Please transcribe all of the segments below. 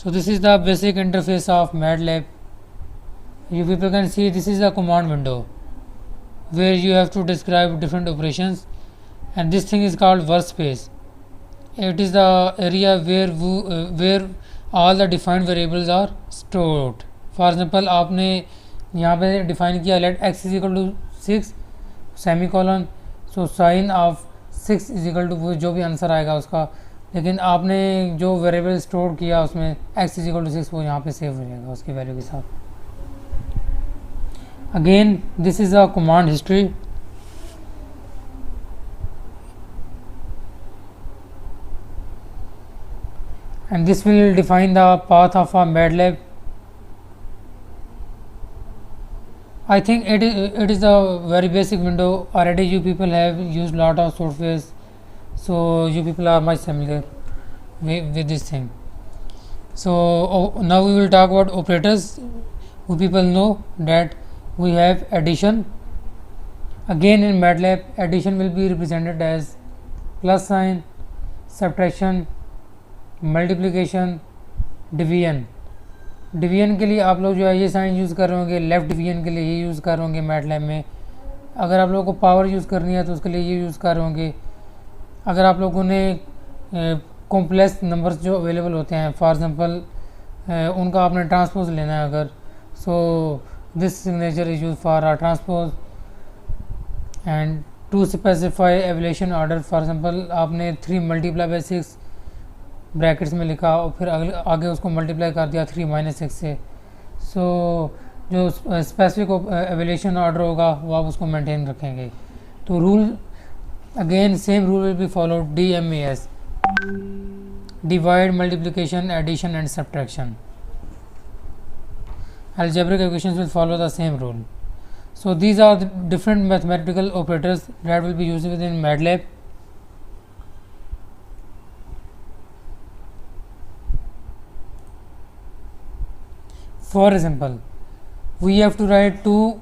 So this is the basic interface of MATLAB. You people can see this is the command window where you have to describe different operations, and this thing is called workspace. It is the area where all the defined variables are stored. For example, आपने यहाँ पे define किया let x is equal to 6 semicolon, so sine of 6 is equal to वो जो भी answer आएगा उसका, लेकिन आपने जो वेरिएबल स्टोर किया उसमें x इज इक्वल टू 6 वो यहाँ पे सेव हो जाएगा उसकी वैल्यू के साथ. Again this is a command history. And this will define the path of a MATLAB. I think it is a very basic window. Already you people have used lot of softwares, so you people are much familiar with this thing. So now we will talk about operators. You people know that we have addition. Again in MATLAB, addition will be represented as plus sign, subtraction, multiplication, division. Division के लिए आप लोग जो है ये sign use कर रहे होंगे, लेफ़्ट डिवीजन के लिए ये यूज़ कर रहे होंगे मैटलैब में. अगर आप लोगों को पावर यूज़ करनी है तो उसके लिए ये यूज़ कर रहे होंगे. अगर आप लोगों ने कॉम्प्लेक्स नंबर्स जो अवेलेबल होते हैं, फॉर एग्जांपल उनका आपने ट्रांसपोज लेना है अगर, so this signature is use for a transpose. And to specify evaluation order, for example आपने 3 मल्टीप्लाई बाई 6 ब्रैकेट्स में लिखा और फिर आगे उसको मल्टीप्लाई कर दिया 3 - 6 से. सो जो स्पेसिफिक एवल्यूशन ऑर्डर होगा वो आप उसको मेंटेन रखेंगे. तो rule again same rule will be followed, DMAS, divide, multiplication, addition and subtraction. algebraic equations will follow the same rule. So these are the different mathematical operators that will be used within MATLAB. For example, we have to write 2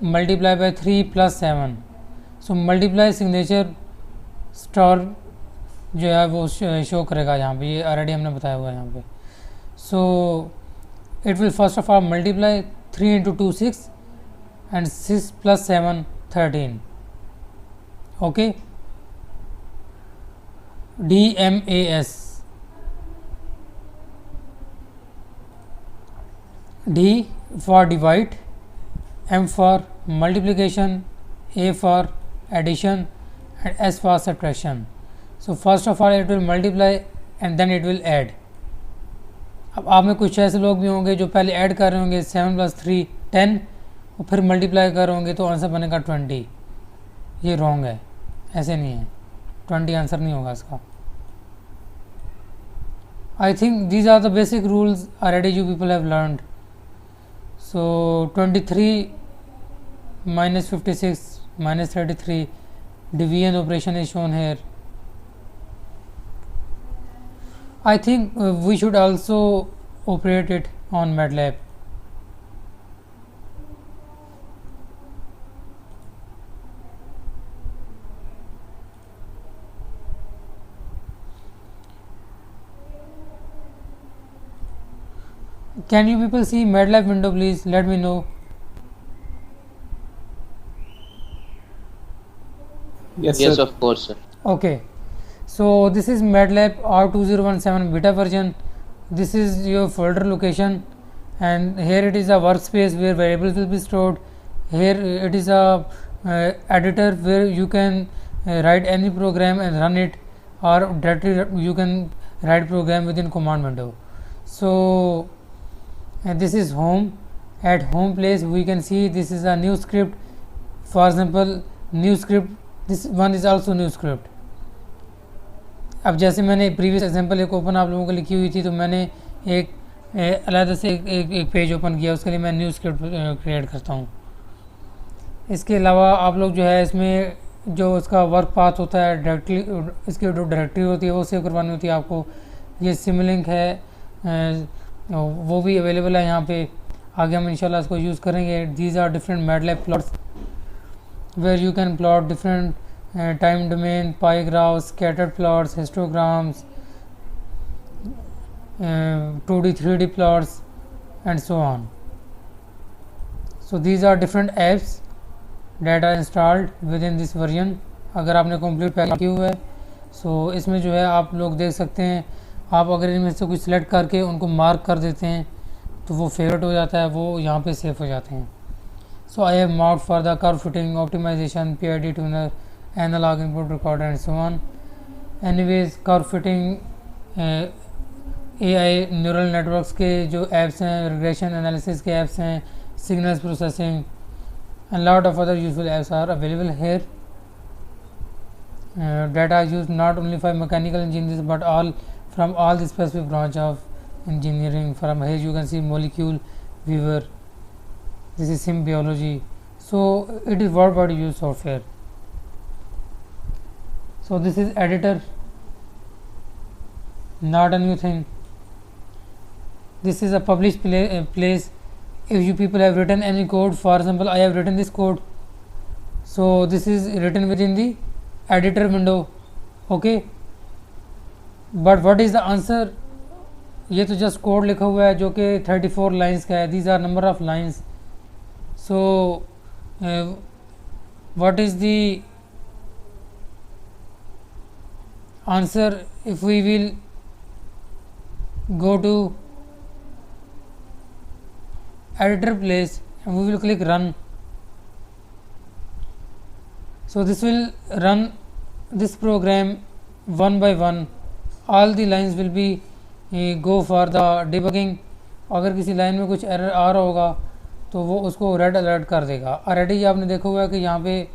multiply by 3 plus 7. So multiply signature star जो है वो show करेगा यहाँ पे, ये already हमने बताया हुआ है यहाँ पे. So it will first of all multiply 3 into 2 6 and 6 plus 7 13. Okay, DMAS. D for divide, M for multiplication, A for addition and S for subtraction. So first of all it will multiply and then it will add. अब आप में कुछ ऐसे लोग भी होंगे जो पहले ऐड कर रहे होंगे 7 + 3 10 और फिर मल्टीप्लाई कर रहे होंगे तो आंसर बनेगा 20. ये रॉन्ग है, ऐसे नहीं है, 20 आंसर नहीं होगा इसका. I think these are the basic rules already you people have learned. So 23 minus 56 minus 33, division operation is shown here. I think we should also operate it on MATLAB. Can you people see MATLAB window, please let me know. Yes, Yes, sir. of course, sir. Okay, so this is MATLAB R2017 beta version. This is your folder location, and here it is a workspace where variables will be stored. Here it is a editor where you can write any program and run it, or directly you can write program within command window. So and this is home. At home place we can see this is a new script. For example, new script, this one is also new script. अब जैसे मैंने previous example एक open आप लोगों को लिखी हुई थी, तो मैंने एक अलग से एक पेज ओपन किया, उसके लिए मैं न्यू स्क्रिप्ट क्रिएट करता हूँ. इसके अलावा आप लोग जो है इसमें जो इसका वर्क पाथ होता है, डायरेक्टली इसकी जो डायरेक्टरी होती है वो सेव करवानी होती है आपको. ये सिमलिंक है, वो भी अवेलेबल है यहाँ पे. आगे हम इंशाल्लाह इसको यूज़ करेंगे. These are different MATLAB plots where you can plot different time domain, pie graphs, scattered plots, histograms, 2D 3D plots and so on. So these are different apps that are installed within this version. अगर आपने complete pack किया हुआ है सो इसमें जो है आप लोग देख सकते हैं, आप अगर इनमें से कुछ सिलेक्ट करके उनको मार्क कर देते हैं तो वो फेवरेट हो जाता है, वो यहाँ पे सेव हो जाते हैं. So I have marked for the curve fitting, optimization, PID tuner, analogue input recorder and so on. Anyways curve fitting AI neural networks के जो ऐप्स हैं, रिग्रेशन एनालिसिस के ऐप्स हैं, signals processing and lot of other useful apps are available here that are used not only for mechanical engineers but all from all the specific branch of engineering. From here you can see molecule viewer, this is sim biology, so it is word by use software. So this is editor, not a new thing. This is a published place. If you people have written any code, for example I have written this code, so this is written within the editor window, okay, but what is the answer? ये तो just code लिखा हुआ है जो कि 34 lines का है. These are number of lines. So what is the answer? If we will go to editor place and we will click run, so this will run this program one by one. All the lines will be go for the debugging. अगर किसी line में कुछ error आ रहा होगा तो वो उसको red alert कर देगा. ऑलरेडी आपने देखा हुआ है कि यहाँ पे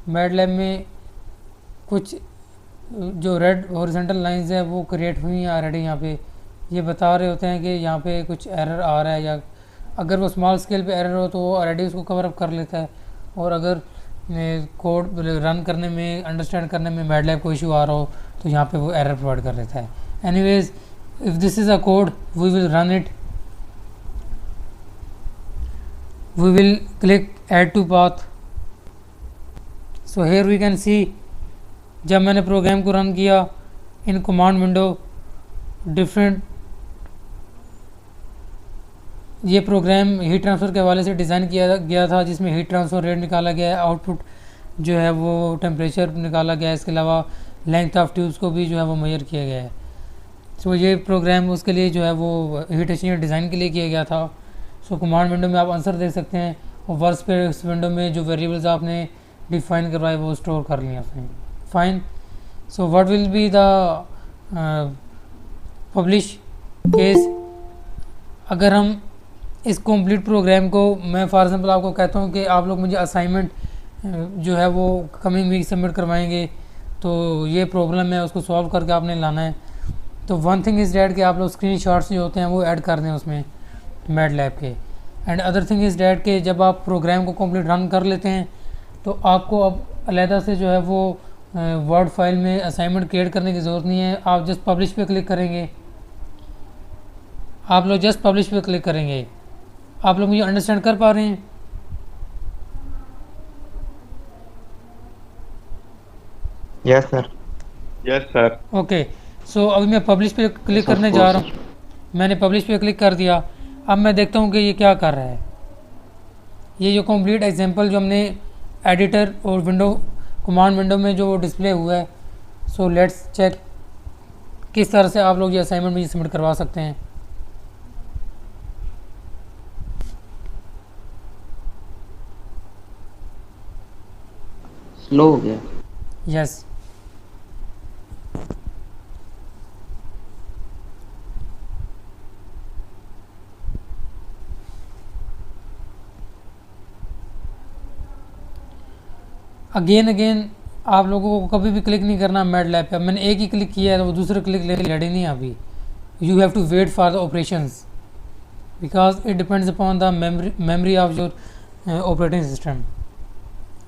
मैटलैब में कुछ जो रेड हॉरिजॉन्टल लाइंस है वो क्रिएट हुई हैं ऑलरेडी. यहाँ पे ये बता रहे होते हैं कि यहाँ पे कुछ एरर आ रहा है, या अगर वो स्मॉल स्केल पे एरर हो तो वो ऑलरेडी उसको कवर अप कर लेता है. और अगर कोड रन करने में, अंडरस्टैंड करने में मैटलैब को इशू आ रहा हो तो यहाँ पे वो एरर प्रोवाइड कर देता है. Anyways, if this is a code we will run it. We will click add to path. So here we can see जब मैंने प्रोग्राम को रन किया इन कमांड विंडो, डिफरेंट ये प्रोग्राम हीट ट्रांसफ़र के हवाले से डिज़ाइन किया गया था जिसमें हीट ट्रांसफ़र रेट निकाला गया है, आउटपुट जो है वो टेम्परेचर निकाला गया है, इसके अलावा लेंथ ऑफ ट्यूब्स को भी जो है वो मेजर किया गया है. सो ये प्रोग्राम उसके लिए जो है वो हीट एक्सचेंजर डिज़ाइन के लिए किया गया था. सो कमांड विंडो में आप आंसर देख सकते हैं और वर्क स्पेस विंडो में जो वेरिएबल्स आपने डिफाइन करवाए वो स्टोर कर लिया आपने. Fine. So what will be the publish case? अगर हम इस कंप्लीट प्रोग्राम को, मैं फॉर एग्जांपल आपको कहता हूँ कि आप लोग मुझे असाइनमेंट जो है वो कमिंग वीक सबमिट करवाएंगे, तो ये प्रॉब्लम है उसको सॉल्व करके आपने लाना है. तो वन थिंग इज़ डैट कि आप लोग स्क्रीनशॉट्स जो होते हैं वो ऐड कर दें उसमें मैटलैब के. And other thing is that कि जब आप प्रोग्राम को कंप्लीट रन कर लेते हैं तो आपको अब अलहदा से जो है वो वर्ड फाइल में असाइनमेंट क्रिएट करने की ज़रूरत नहीं है. आप जस्ट पब्लिश पे क्लिक करेंगे, आप लोग जस्ट पब्लिश पे क्लिक करेंगे. आप लोग मुझे अंडरस्टैंड कर पा रहे हैं? Yes sir. Yes sir. Okay. So अभी मैं पब्लिश पे क्लिक करने जा रहा हूँ. मैंने पब्लिश पे क्लिक कर दिया. अब मैं देखता हूँ कि ये क्या कर रहा है. ये जो कंप्लीट एग्जांपल जो हमने एडिटर और विंडो कमांड विंडो में जो डिस्प्ले हुआ है, सो लेट्स चेक किस तरह से आप लोग ये असाइनमेंट मुझे सबमिट करवा सकते हैं. स्लो हो गया. यस. अगेन आप लोगों को कभी भी क्लिक नहीं करना मैटलैब पे. मैंने एक ही क्लिक किया है तो वो दूसरा क्लिक लेके रेडी नहीं है अभी. You have to wait for the operations because it depends upon the memory of your operating system.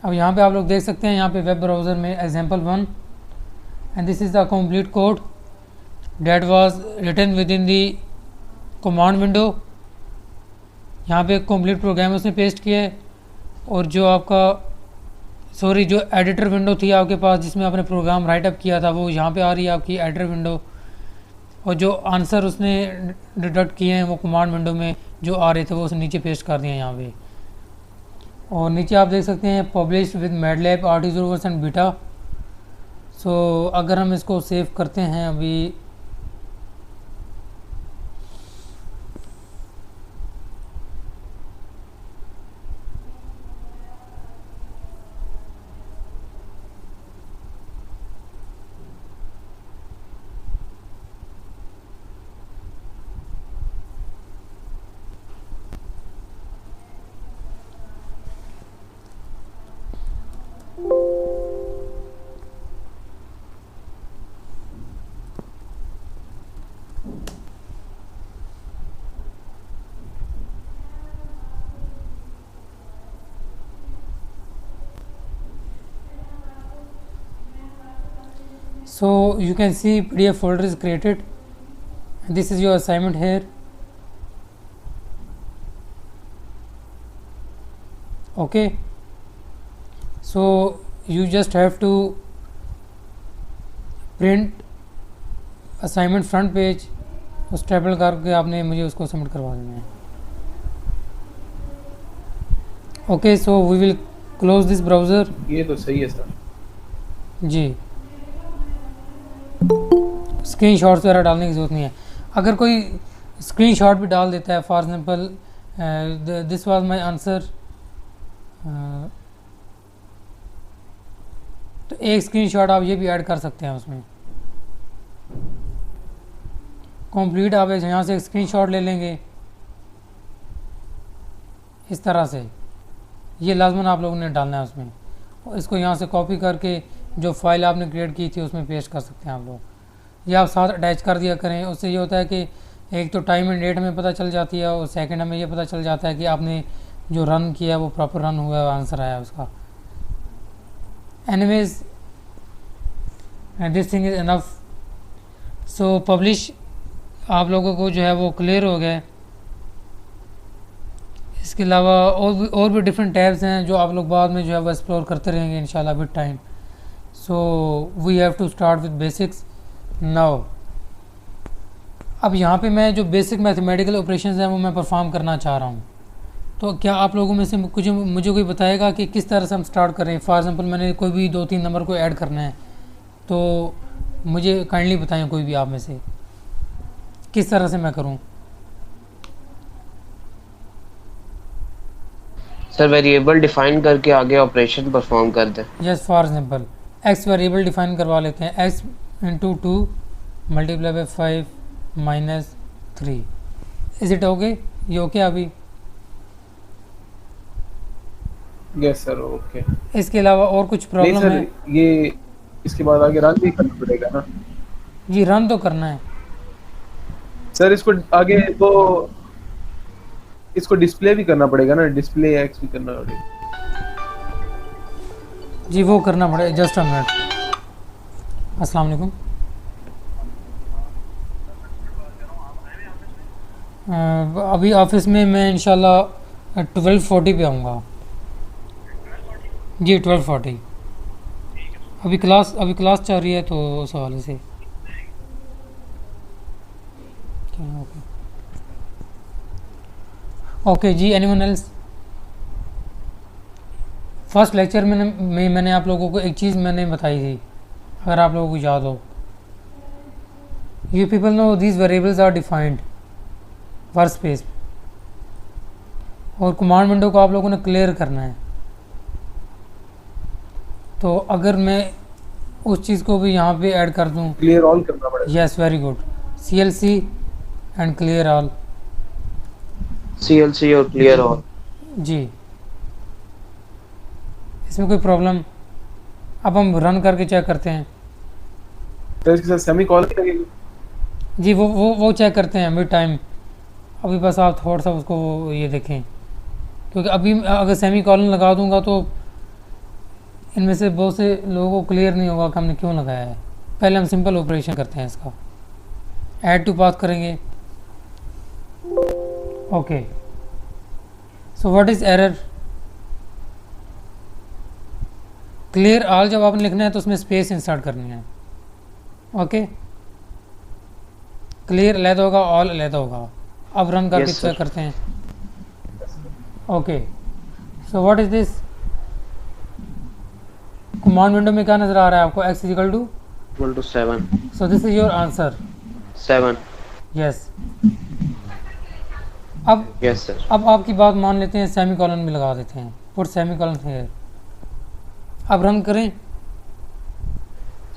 अब यहाँ पे आप लोग देख सकते हैं, यहाँ पे वेब ब्राउज़र में example 1 and this is the complete code that was written within the command window. यहाँ पे कंप्लीट प्रोग्राम उसने पेस्ट किया है. और जो आपका जो एडिटर विंडो थी आपके पास जिसमें आपने प्रोग्राम राइट अप किया था वो यहाँ पे आ रही है आपकी एडिटर विंडो. और जो आंसर उसने डिडक्ट किए हैं वो कमांड विंडो में जो आ रहे थे वो उसने नीचे पेस्ट कर दिए हैं यहाँ पे। और नीचे आप देख सकते हैं publish with MATLAB RT0% beta. So अगर हम इसको सेव करते हैं अभी, so you can see PDF folder is created. This is your assignment here. Okay, so you just have to print assignment front page और स्टेबल करके आपने मुझे उसको सबमिट करवा देना है। Okay, so we will close this browser. ये तो सही है सर। जी, स्क्रीन शॉट्स वगैरह डालने की ज़रूरत नहीं है। अगर कोई स्क्रीन शॉट भी डाल देता है, for example this was my answer, तो एक स्क्रीन शॉट आप ये भी ऐड कर सकते हैं उसमें। कंप्लीट आप यहाँ से एक स्क्रीन शॉट ले लेंगे इस तरह से, ये लाजमन आप लोगों ने डालना है उसमें, और इसको यहाँ से कॉपी करके जो फाइल आपने क्रिएट की थी उसमें पेस्ट कर सकते हैं आप लोग, या आप साथ अटैच कर दिया करें। उससे ये होता है कि एक तो टाइम एंड डेट हमें पता चल जाती है और सेकंड हमें ये पता चल जाता है कि आपने जो रन किया वो प्रॉपर रन हुआ है, आंसर आया उसका। Anyways this thing is enough. So publish आप लोगों को जो है वो क्लियर हो गया। इसके अलावा और भी डिफरेंट टैब्स हैं जो आप लोग बाद में जो है वो एक्सप्लोर करते रहेंगे इंशाल्लाह with time. So we have to start with basics now. अब यहाँ पे मैं जो बेसिक मैथमेटिकल ऑपरेशंस हैं वो मैं परफॉर्म करना चाह रहा हूँ। तो क्या आप लोगों में से मुझे कोई बताएगा कि किस तरह से हम स्टार्ट करें? फॉर एग्जांपल मैंने कोई भी 2-3 नंबर को ऐड करना है, तो मुझे काइंडली बताएं कोई भी आप में से किस तरह से मैं करूं। सर वेरिएबल डिफाइन करके आगे ऑपरेशन परफॉर्म कर दें। Yes, for example x variable define करवा लेते हैं, x into 2 multiply by 5 minus 3। Is it okay? ये ओके अभी? Yes sir, okay. इसके अलावा और कुछ नहीं प्रॉब्लम सर, है? ये इसके बाद आगे रन भी करना पड़ेगा ना जी, रन तो करना है सर। इसको आगे तो इसको डिस्प्ले भी करना पड़ेगा ना, डिस्प्ले एक्स भी करना पड़ेगा। जी, वो करना पड़ेगा। Just a minute. अस्सलाम वालेकुम। अभी ऑफिस में मैं इंशाल्लाह 12:40 पे आऊँगा। जी 12:40। अभी क्लास चल रही है तो उस हवाले से। ओके जी, एनीवन एल्स? फर्स्ट लेक्चर में मैंने आप लोगों को एक चीज़ मैंने बताई थी, अगर आप लोगों को याद हो। You people know these variables are defined workspace, और कमांड विंडो को आप लोगों ने क्लियर करना है। तो अगर मैं उस चीज़ को भी यहाँ पे ऐड कर दूँ, क्लियर ऑल करना पड़ेगा। Yes, very good. CLC and clear all. CLC और क्लियर ऑल। जी, इसमें कोई प्रॉब्लम? अब हम रन करके चेक करते हैं। तो इसके साथ सेमी कॉलन लगेगी। जी, वो चेक करते हैं विद टाइम। अभी बस आप थोड़ा सा उसको ये देखें, क्योंकि अभी अगर सेमी कॉलन लगा दूंगा तो इनमें से बहुत से लोगों को क्लियर नहीं होगा कि हमने क्यों लगाया है। पहले हम सिंपल ऑपरेशन करते हैं इसका। ऐड टू पाथ करेंगे। Okay, so what is error? Clear all जब आपने लिखना है तो उसमें स्पेस इंसर्ट करनी है। ओके, क्लियर अलहदा होगा, ऑल अलहदा होगा। अब रन करके Yes, sir. चेक करते हैं। Okay, so what is this? Command window में क्या नज़र आ रहा है आपको? x equal to, equal to 7. So this is your answer. 7. Yes. अब Yes, sir. अब आपकी बात मान लेते हैं, सेमी कॉलन में लगा देते हैं, पुट सेमी कॉलन हियर। अब रन करें।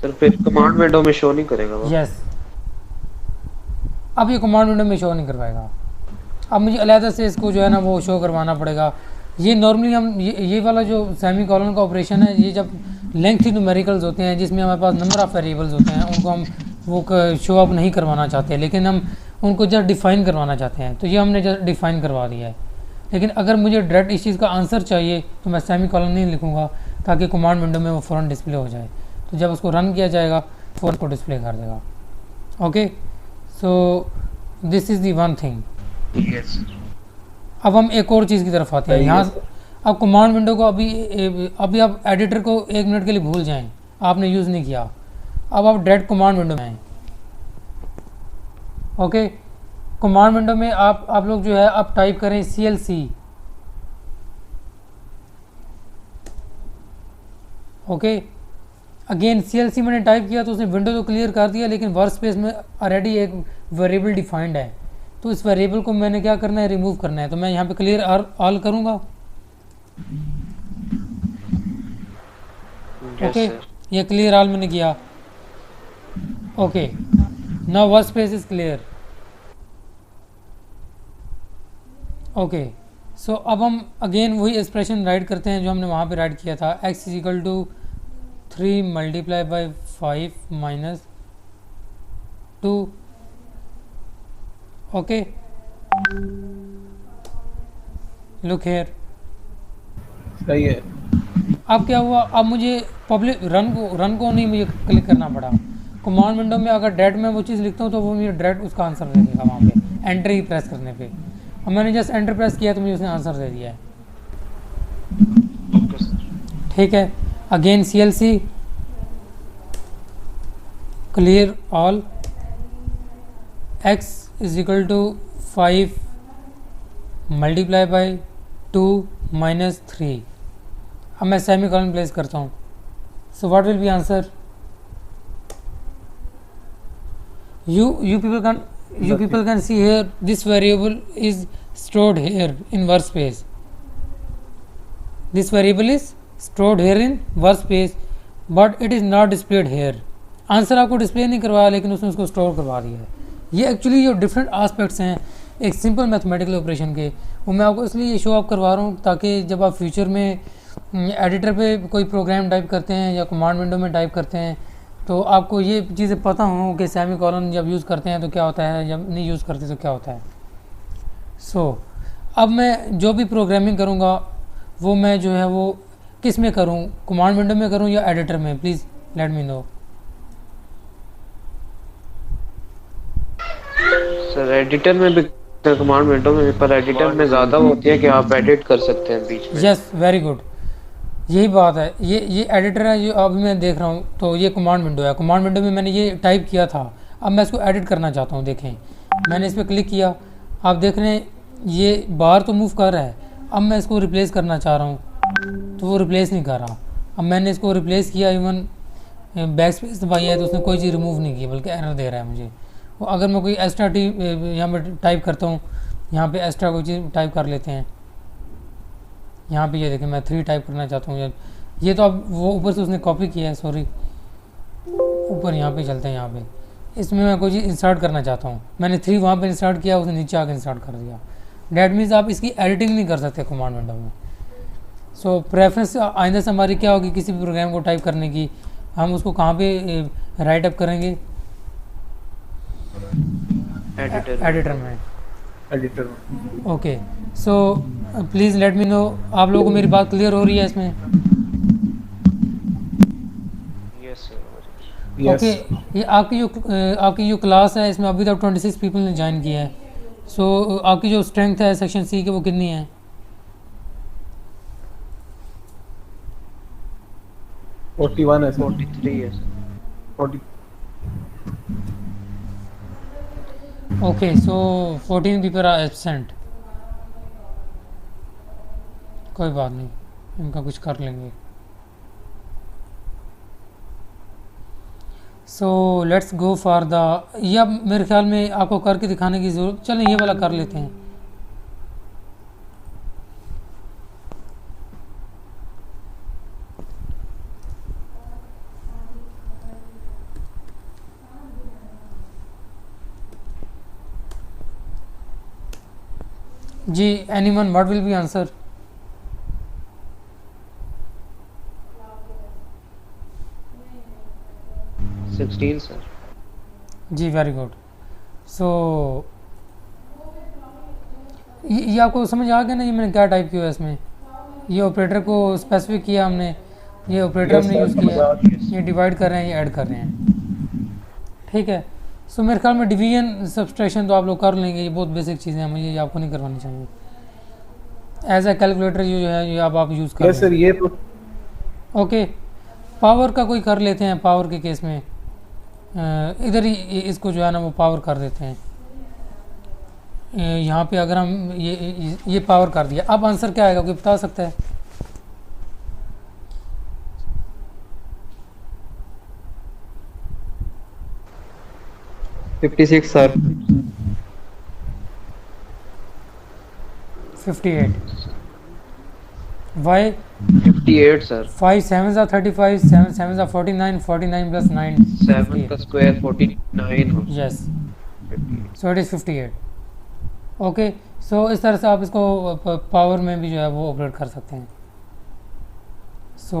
सर फिर कमांड विंडो में शो नहीं करेगा वो। यस, अब ये कमांड विंडो में शो नहीं करवाएगा। अब मुझे अलहदा से इसको जो है ना वो शो करवाना पड़ेगा। ये नॉर्मली हम ये वाला जो सेमी कॉलन का ऑपरेशन है, ये जब लेंथी न्यूमेरिकल्स होते हैं जिसमें हमारे पास नंबर ऑफ वेरिएबल्स होते हैं, उनको हम वो शो अप नहीं करवाना चाहते, लेकिन हम उनको जस्ट डिफ़ाइन करवाना चाहते हैं, तो ये हमने जस्ट डिफ़ाइन करवा दिया है। लेकिन अगर मुझे डायरेक्ट इस चीज़ का आंसर चाहिए तो मैं सेमी कॉलन नहीं लिखूँगा, ताकि कमांड विंडो में वो फ़ौरन डिस्प्ले हो जाए। तो जब उसको रन किया जाएगा फ़ौरन को डिस्प्ले कर देगा। Okay, so this is the one thing. Yes. अब हम एक और चीज़ की तरफ आते हैं। सही है यहाँ सर। अब कमांड विंडो को अभी आप एडिटर को 1 मिनट के लिए भूल जाएं, आपने यूज़ नहीं किया। अब आप डायरेक्ट कमांड विंडो में आएँ। ओके, कमांड विंडो में आप लोग जो है आप टाइप करें CLC। ओके, अगेन CLC मैंने टाइप किया तो उसने विंडो तो क्लियर कर दिया, लेकिन वर्क स्पेस में ऑलरेडी एक वेरिएबल डिफाइंड है, तो इस वेरिएबल को मैंने क्या करना है, रिमूव करना है। तो मैं यहाँ पे क्लियर ऑल करूँगा। Yes, okay, sir. ये क्लियर ऑल मैंने किया। Okay, now work space is clear. Okay, so अब हम अगेन वही एक्सप्रेशन राइट करते हैं जो हमने वहाँ पे राइट किया था। x is equal to 3 multiply by 5 minus 2। Okay, look here. सही है। अब क्या हुआ, अब मुझे पब्लिक रन को नहीं मुझे क्लिक करना पड़ा। कमांड विंडो में अगर डायरेक्ट में वो चीज़ लिखता हूँ तो वो मुझे डायरेक्ट उसका आंसर दे देगा वहाँ पे, एंटर ही प्रेस करने पे। अब मैंने जस्ट एंटर प्रेस किया तो मुझे उसने आंसर दे दिया है। Okay, sir. ठीक है, again CLC clear all. x is equal to 5 multiply by 2 minus 3। अब मैं सेमी कॉलन प्लेस करता हूँ। So what will be answer? you people can see here this variable is stored here in workspace. This variable is stored here in workspace but it is not displayed here. Answer आपको display नहीं करवाया, लेकिन उसने उसको store करवा दिया है। ये एक्चुअली जो डिफरेंट आस्पेक्ट्स हैं एक सिंपल मैथमेटिकल ऑपरेशन के, वो मैं आपको इसलिए ये शो अप करवा रहा हूँ ताकि जब आप फ्यूचर में एडिटर पे कोई प्रोग्राम टाइप करते हैं या कमांड विंडो में टाइप करते हैं तो आपको ये चीज़ें पता हों कि सेमी कॉलन जब यूज़ करते हैं तो क्या होता है, जब नहीं यूज़ करते तो क्या होता है। सो अब मैं जो भी प्रोग्रामिंग करूँगा वो मैं जो है वो किस में करूँ, कमांड विंडो में करूँ या एडिटर में? Please let me know. Sir editor में भी, कमांड विंडो में भी, पर एडिटर में ज़्यादा होती है कि आप एडिट कर सकते हैं बीच में। यस, वेरी गुड, यही बात है। ये एडिटर है जो अभी मैं देख रहा हूँ, तो ये कमांड विंडो है। कमांड विंडो में मैंने ये टाइप किया था, अब मैं इसको एडिट करना चाहता हूँ। देखें, मैंने इस पर क्लिक किया, आप देख रहे हैं ये बाहर तो मूव कर रहा है। अब मैं इसको रिप्लेस करना चाह रहा हूँ तो वो रिप्लेस नहीं कर रहा। अब मैंने इसको रिप्लेस किया, इवन बैक स्पेस दबाई है तो उसने कोई चीज़ रिमूव नहीं की, बल्कि एरर दे रहा है मुझे। वो अगर मैं कोई एक्स्ट्रा यहाँ पर टाइप करता हूँ, यहाँ पे एक्स्ट्रा कोई चीज़ टाइप कर लेते हैं। यहाँ पे ये देखें, मैं 3 टाइप करना चाहता हूँ। ये तो अब वो ऊपर से उसने कॉपी किया है, सॉरी। ऊपर यहाँ पे चलते हैं, यहाँ पे इसमें मैं कोई चीज़ इंसर्ट करना चाहता हूँ। मैंने 3 वहाँ पे इंसर्ट किया, उसने नीचे आके इंसर्ट कर दिया। डैट मीन्स आप इसकी एडिटिंग नहीं कर सकते कमांड विंडो में। सो प्रेफरेंस आइंदा से हमारी क्या होगी, किसी भी प्रोग्राम को टाइप करने की, हम उसको कहाँ पे राइट अप करेंगे? एडिटर में। एडिटर में। Okay, so please let me know, आप लोगों को मेरी बात क्लियर हो रही है इसमें? Yes sir. यस। ओके, ये आपकी जो क्लास है इसमें अभी तक 26 पीपल ने ज्वाइन किया है। सो आपकी जो स्ट्रेंथ है सेक्शन सी की वो कितनी है? 41 है सर। 43 है sir. 40। Okay so 14 people are absent, कोई बात नहीं, इनका कुछ कर लेंगे। So let's go for the, या मेरे ख्याल में आपको करके दिखाने की ज़रूरत, चलें ये वाला कर लेते हैं। जी anyone what will be answer? Sixteen sir. जी वेरी गुड। सो ये आपको समझ आ गया ना, ये मैंने क्या टाइप किया है इसमें? ये ऑपरेटर को स्पेसिफिक किया हमने, ये ऑपरेटर Yes, हमने sir, यूज़ किया है, समझ ये डिवाइड कर रहे हैं, ये ऐड कर रहे हैं, ठीक है। सो मेरे ख्याल में डिवीजन सब्सट्रैक्शन तो आप लोग कर लेंगे, ये बहुत बेसिक चीज़ें हैं, मुझे ये आपको नहीं करवानी चाहिए। एज ए कैलकुलेटर ये जो है ये आप यूज़ कर यस सर, ये तो ओके। पावर का कोई कर लेते हैं, पावर के केस में इधर ही इसको जो है ना वो पावर कर देते हैं। यहाँ पे अगर हम ये पावर कर दिया, अब आंसर क्या आएगा कोई बता सकता है? Fifty six sir. 58। Why? 58 sir. 5 7 35, 7 7 49, 49 plus 9 7 का स्क्वायर 49 हो। Yes, so it is 58। Okay, so इस तरह से आप इसको पावर में भी जो है वो ऑपरेट कर सकते हैं। So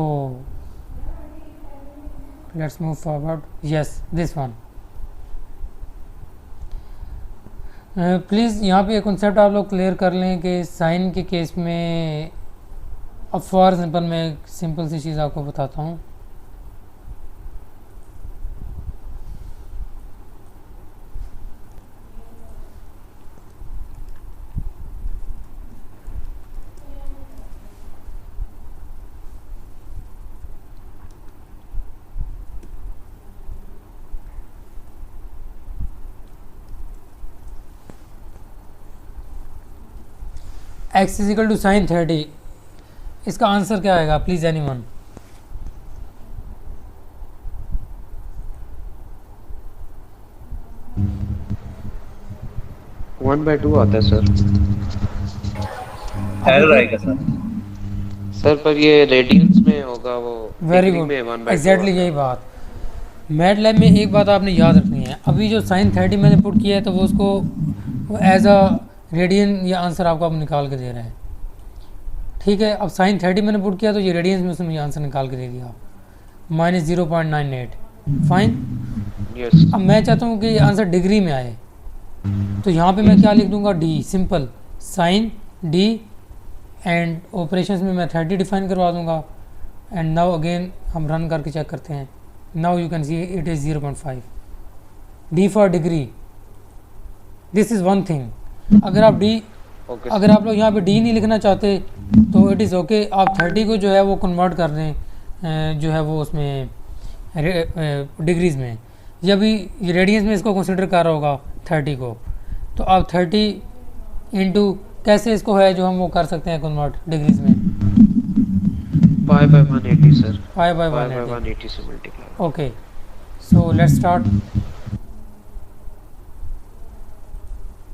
let's move forward. Yes this one. Please यहाँ पे एक कॉन्सेप्ट आप लोग क्लियर कर लें कि साइन के केस में, अब फॉर एग्जाम्पल मैं एक सिंपल सी चीज़ आपको बताता हूँ। x is equal to sine 30, इसका आंसर क्या आएगा please anyone? One by two आता है सर। एरर आएगा सर। सर पर ये रेडियंस में होगा वो। वेरी डिग्री गुड, में 1/2 एग्जैक्टली आता है। यही बात। मैट लैब में एक बात आपने याद रखनी है, अभी जो साइन 30 मैंने पुट किया है तो वो उसको एज अ रेडियन ये आंसर आपको अब निकाल के दे रहा है, ठीक है। अब साइन 30 मैंने पुट किया तो ये रेडियंस में उसने मुझे आंसर निकाल के दे दिया, -0.98। फाइन। यस। अब मैं चाहता हूँ कि ये आंसर डिग्री में आए, तो यहाँ पे मैं क्या लिख दूंगा? D, simple sine D, and operations में मैं 30 डिफाइन करवा दूंगा। एंड नाउ अगेन हम रन करके चेक करते हैं। Now you can see it is 0.5 D for degree. This is one thing. अगर आप डी, ओके अगर आप लोग यहाँ पे डी नहीं लिखना चाहते तो इट इज़ ओके, आप 30 को जो है वो कन्वर्ट कर दें जो है वो उसमें डिग्रीज़ में, या भी रेडियंस में इसको कंसिडर कर रहा होगा 30 को, तो आप 30 इंटू कैसे इसको है जो हम वो कर सकते हैं कन्वर्ट डिग्रीज़ में? Pi by 180 sir. Pi by pi by 180। 180 से multiply. Okay, so let's start.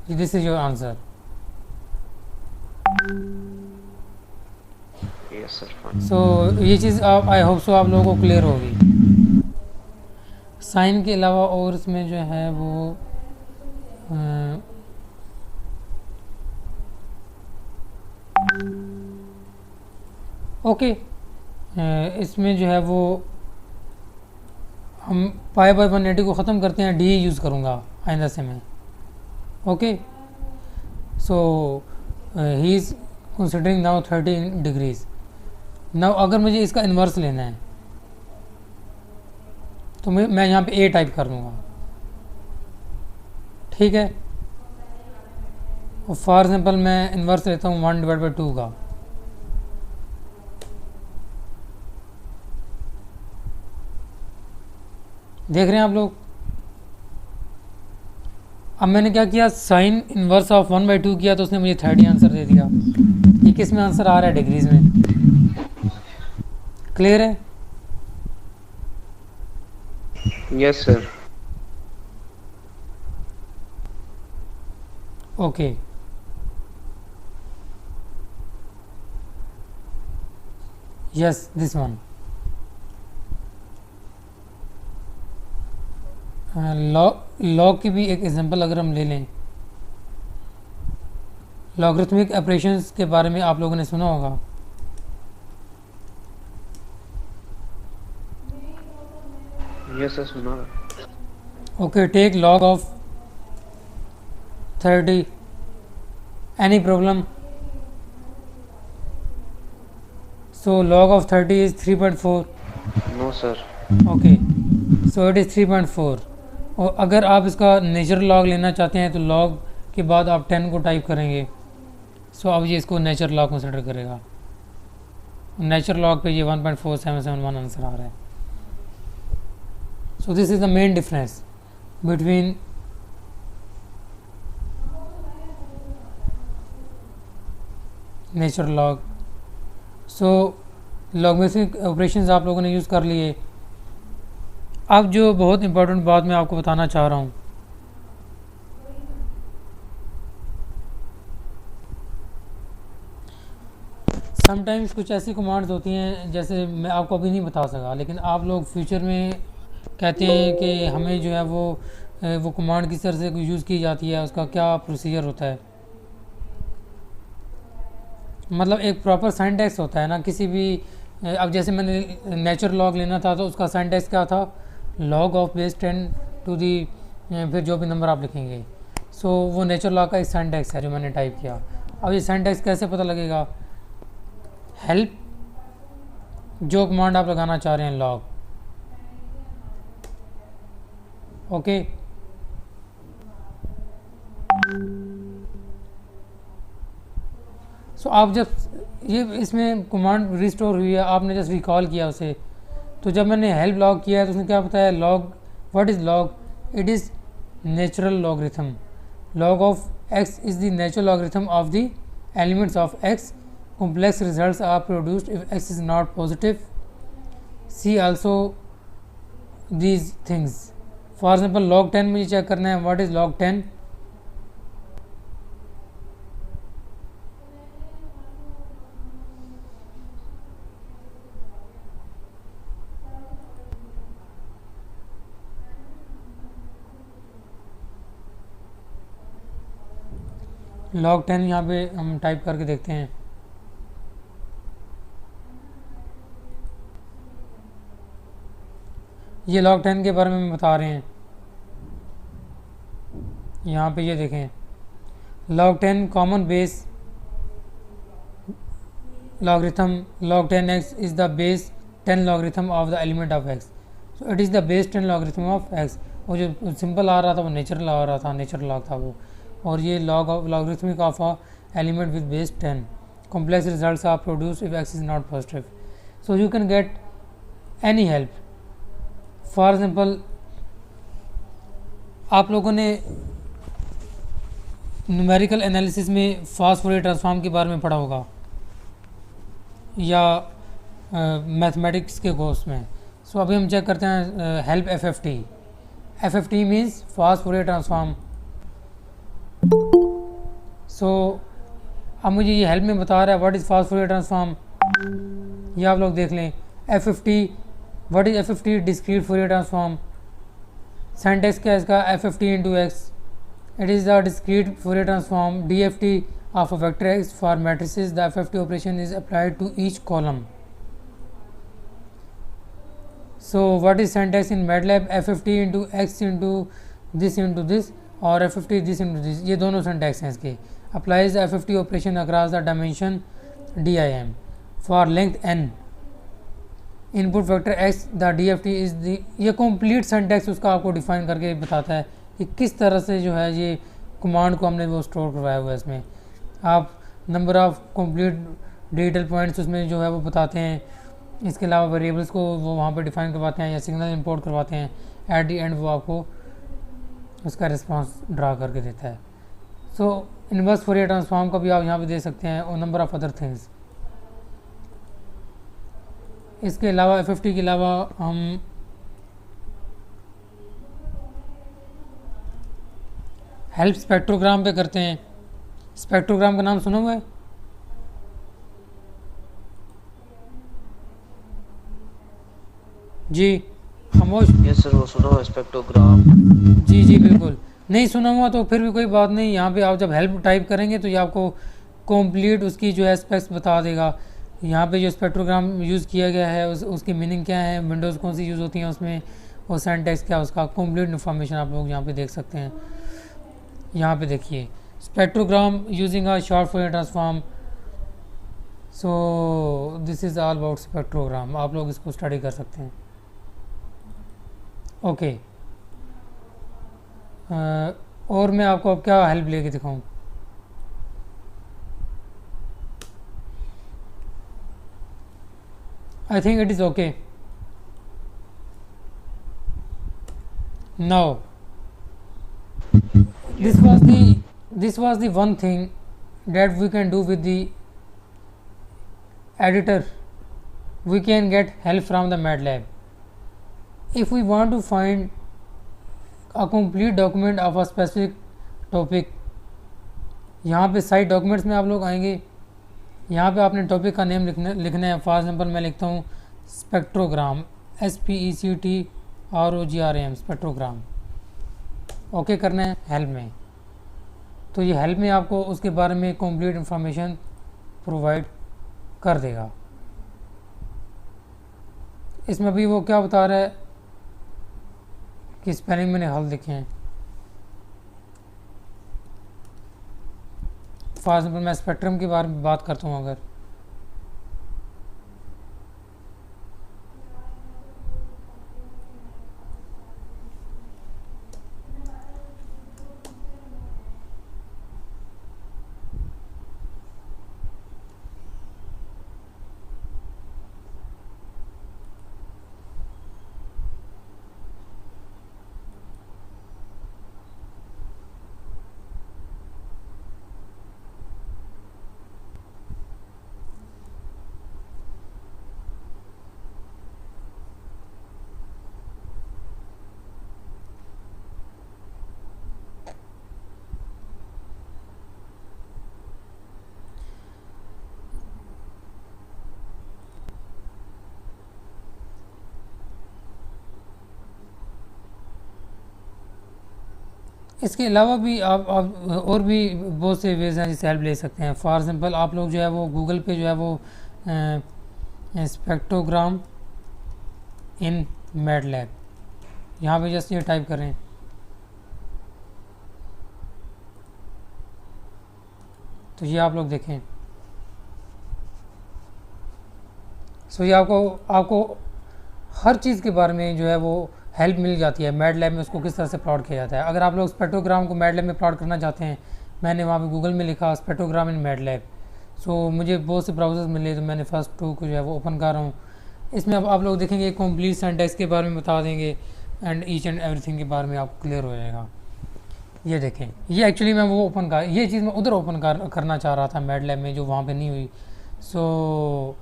This is your answer. Yes sir fine. So ये चीज़ आप, आई होप सो आप लोगों को क्लियर होगी। साइन के अलावा और इसमें जो है वो ओके, इसमें जो है वो हम पाई बाय 180 को ख़त्म करते हैं, डी यूज़ करूँगा आइंदा से मैं। Okay, so he is considering now 30 degrees. Now अगर मुझे इसका इन्वर्स लेना है तो मैं यहाँ पे ए टाइप कर दूँगा, ठीक है। और फॉर एग्जाम्पल मैं इन्वर्स लेता हूँ 1/2 का, देख रहे हैं आप लोग? अब मैंने क्या किया, साइन इनवर्स ऑफ 1/2 किया तो उसने मुझे 30 आंसर दे दिया। ये किस में आंसर आ रहा है, डिग्रीज में। क्लियर है? Yes sir. Okay, yes this one. Log की भी एक एग्जांपल अगर हम ले लें, लॉगरिथमिक ऑपरेशंस के बारे में आप लोगों ने सुना होगा। यस सर, सुना। Okay, take log of 30, any problem? So log of 30 is 3.4. No sir. Okay, so it is 3.4। और अगर आप इसका नेचुरल लॉग लेना चाहते हैं तो लॉग के बाद आप 10 को टाइप करेंगे। सो अब ये इसको नेचुरल लॉग कंसिडर करेगा। नेचुरल लॉग पे ये 1.4771 आंसर आ रहा है। सो this is the main difference between natural log. So logarithmic operations आप लोगों ने यूज़ कर लिए। अब जो बहुत इंपॉर्टेंट बात मैं आपको बताना चाह रहा हूँ, समटाइम्स कुछ ऐसी कमांड्स होती हैं, जैसे मैं आपको अभी नहीं बता सका, लेकिन आप लोग फ्यूचर में कहते हैं कि हमें जो है वो कमांड किस तरह से यूज़ की जाती है, उसका क्या प्रोसीजर होता है। मतलब एक प्रॉपर सिंटैक्स होता है ना किसी भी। अब जैसे मैंने नेचुरल लॉग लेना था तो उसका सिंटैक्स क्या था, log of base 10 to the, फिर जो भी नंबर आप लिखेंगे। सो वो नेचुरल लॉग का एक सिंटैक्स है जो मैंने टाइप किया। अब ये सिंटैक्स कैसे पता लगेगा, हेल्प जो कमांड आप लगाना चाह रहे हैं, लॉग। ओके, सो आप जब ये इसमें कमांड रिस्टोर हुई है, आपने जस्ट रिकॉल किया उसे, तो जब मैंने हेल्प लॉग किया है तो उसने क्या बताया, log, what is log, it is natural logarithm. log of x is the natural logarithm of the elements of x. Complex results are produced if x is not positive. See also these things. For example, log 10 मुझे check करना है, what is log 10? log 10 यहाँ पे हम type करके देखते हैं। ये log 10 के बारे में बता रहे हैं, यहाँ पे ये देखें, log 10 common base logarithm, log 10x is the base 10 logarithm of the element of x. So it is the base 10 logarithm of x. वो जो सिंपल आ रहा था वो नेचुरल आ रहा था, नेचुरल लॉग था वो, और ये log of logarithmic of a element with base 10. Complex results are produced if x is not positive. So you can get any help. For example, आप लोगों ने न्यूमेरिकल एनालिसिस में फास्ट फूरियर ट्रांसफॉर्म के बारे में पढ़ा होगा, या मैथमेटिक्स के कोर्स में। सो अभी हम चेक करते हैं help FFT। FFT means fast Fourier transform. So अब मुझे ये हेल्प में बता रहा है what is fast Fourier transform, ये आप लोग देख लें। FFT, what is FFT, discrete Fourier transform. Syntax क्या है इसका, FFT into X, it is the discrete Fourier transform DFT of a vector x for matrices. The FFT operation is applied to each column. So what is syntax in MATLAB, FFT into x into this और FFT this into this, ये दोनों syntax हैं इसके। Applies the FFT operation across the dimension DIM for length n, input vector x, the DFT is the, ये complete syntax उसका आपको define करके बताता है कि किस तरह से जो है ये कमांड को हमने वो स्टोर करवाया हुआ है। इसमें आप number of complete digital points उसमें जो है वो बताते हैं। इसके अलावा वेरिएबल्स को वो वहाँ पर डिफाइन करवाते हैं या सिग्नल इंपोर्ट करवाते हैं। एट दी एंड वो आपको उसका रिस्पांस ड्रा करके देता है। सो इनवर्स फोरियर ट्रांसफॉर्म का भी आप यहाँ पे दे सकते हैं और नंबर ऑफ अदर थिंग्स। इसके अलावा FFT के अलावा हम हेल्प स्पेक्ट्रोग्राम पे करते हैं। स्पेक्ट्रोग्राम का नाम सुना हुआ है? जी खामोश। यस सर, वो सुना हुआ स्पेक्ट्रोग्राम। जी जी बिल्कुल। नहीं सुना हुआ तो फिर भी कोई बात नहीं, यहाँ पे आप जब हेल्प टाइप करेंगे तो ये आपको कंप्लीट उसकी जो है स्पेक्स बता देगा। यहाँ पे जो स्पेक्ट्रोग्राम यूज़ किया गया है उसकी मीनिंग क्या है, विंडोज़ कौन सी यूज़ होती हैं उसमें, और सिंटैक्स क्या है उसका, कंप्लीट इन्फॉर्मेशन आप लोग यहाँ पे देख सकते हैं। यहाँ पे देखिए spectrogram using a short Fourier transform. So this is all about spectrogram, आप लोग इसको स्टडी कर सकते हैं। ओके और मैं आपको अब क्या हेल्प लेके दिखाऊं? I think it is okay. Now this was the one thing that we can do with the editor. We can get help from the MATLAB. If we want to find a complete document of a specific topic, यहाँ पे site documents में आप लोग आएंगे, यहाँ पे आपने topic का नेम लिखना है। फॉर एग्जाम्पल मैं लिखता हूँ स्पेक्ट्रोग्राम, SPECTROGRAM, स्पेक्ट्रोग्राम। ओके करना है हेल्प में, तो ये हेल्प में आपको उसके बारे में कंप्लीट इंफॉर्मेशन प्रोवाइड कर देगा। इसमें भी वो क्या बता रहा है कि स्पेलिंग मैंने हल लिखे हैं। फॉर एग्जाम्पल मैं स्पेक्ट्रम के बारे में बात करता हूँ अगर, इसके अलावा भी आप और भी बहुत से वेज हैं जिससे हेल्प ले सकते हैं। फॉर एग्जांपल आप लोग जो है वो गूगल पे जो है वो स्पेक्ट्रोग्राम इन मैटलैब, यहाँ पे जस्ट ये टाइप करें तो ये आप लोग देखें। सो ये आपको हर चीज़ के बारे में जो है वो हेल्प मिल जाती है। मैटलैब में उसको किस तरह से प्लॉट किया जाता है। अगर आप लोग स्पेक्ट्रोग्राम को मैटलैब में प्लॉट करना चाहते हैं, मैंने वहाँ पे गूगल में लिखा स्पेक्ट्रोग्राम इन मैटलैब, सो मुझे बहुत से ब्राउज़र्स मिले तो मैंने फर्स्ट 2 को जो है वो ओपन कर रहा हूँ। इसमें अब आप लोग देखेंगे कंप्लीट सिंटैक्स के बारे में बता देंगे एंड ईच एंड एवरीथिंग के बारे में आपको क्लियर हो जाएगा। ये देखें, ये एक्चुअली मैं वो ओपन कर, ये चीज़ मैं उधर ओपन करना चाह रहा था मैटलैब में जो वहाँ पर नहीं हुई। सो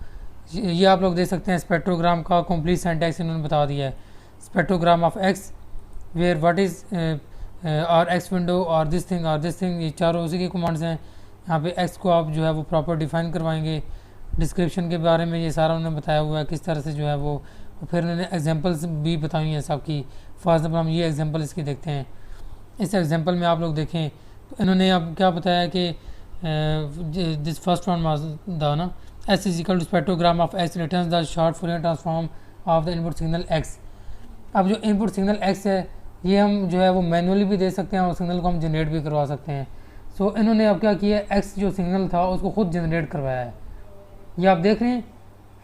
ये आप लोग देख सकते हैं स्पेक्ट्रोग्राम का कंप्लीट सिंटैक्स इन्होंने बता दिया है। Spectrogram of X where what is और एक्स विंडो और दिस थिंग, ये चारों उसी के कमांड्स हैं। यहाँ पे एक्स को आप जो है वो प्रॉपर डिफाइन करवाएंगे। डिस्क्रिप्शन के बारे में ये सारा उन्होंने बताया हुआ है किस तरह से जो है वो, फिर उन्होंने एग्जांपल्स भी बताई हैं सबकी। फॉर एग्जाम्पल हम ये एग्जांपल इसकी देखते हैं। इस एग्जांपल में आप लोग देखें तो इन्होंने अब क्या बताया कि this first one was the ना S is equal to spectrogram of X returns the short Fourier transform of the input signal X. अब जो इनपुट सिग्नल एक्स है ये हम जो है वो मैनुअली भी दे सकते हैं और सिग्नल को हम जनरेट भी करवा सकते हैं। सो इन्होंने अब क्या किया, एक्स जो सिग्नल था उसको खुद जनरेट करवाया है। ये आप देख रहे हैं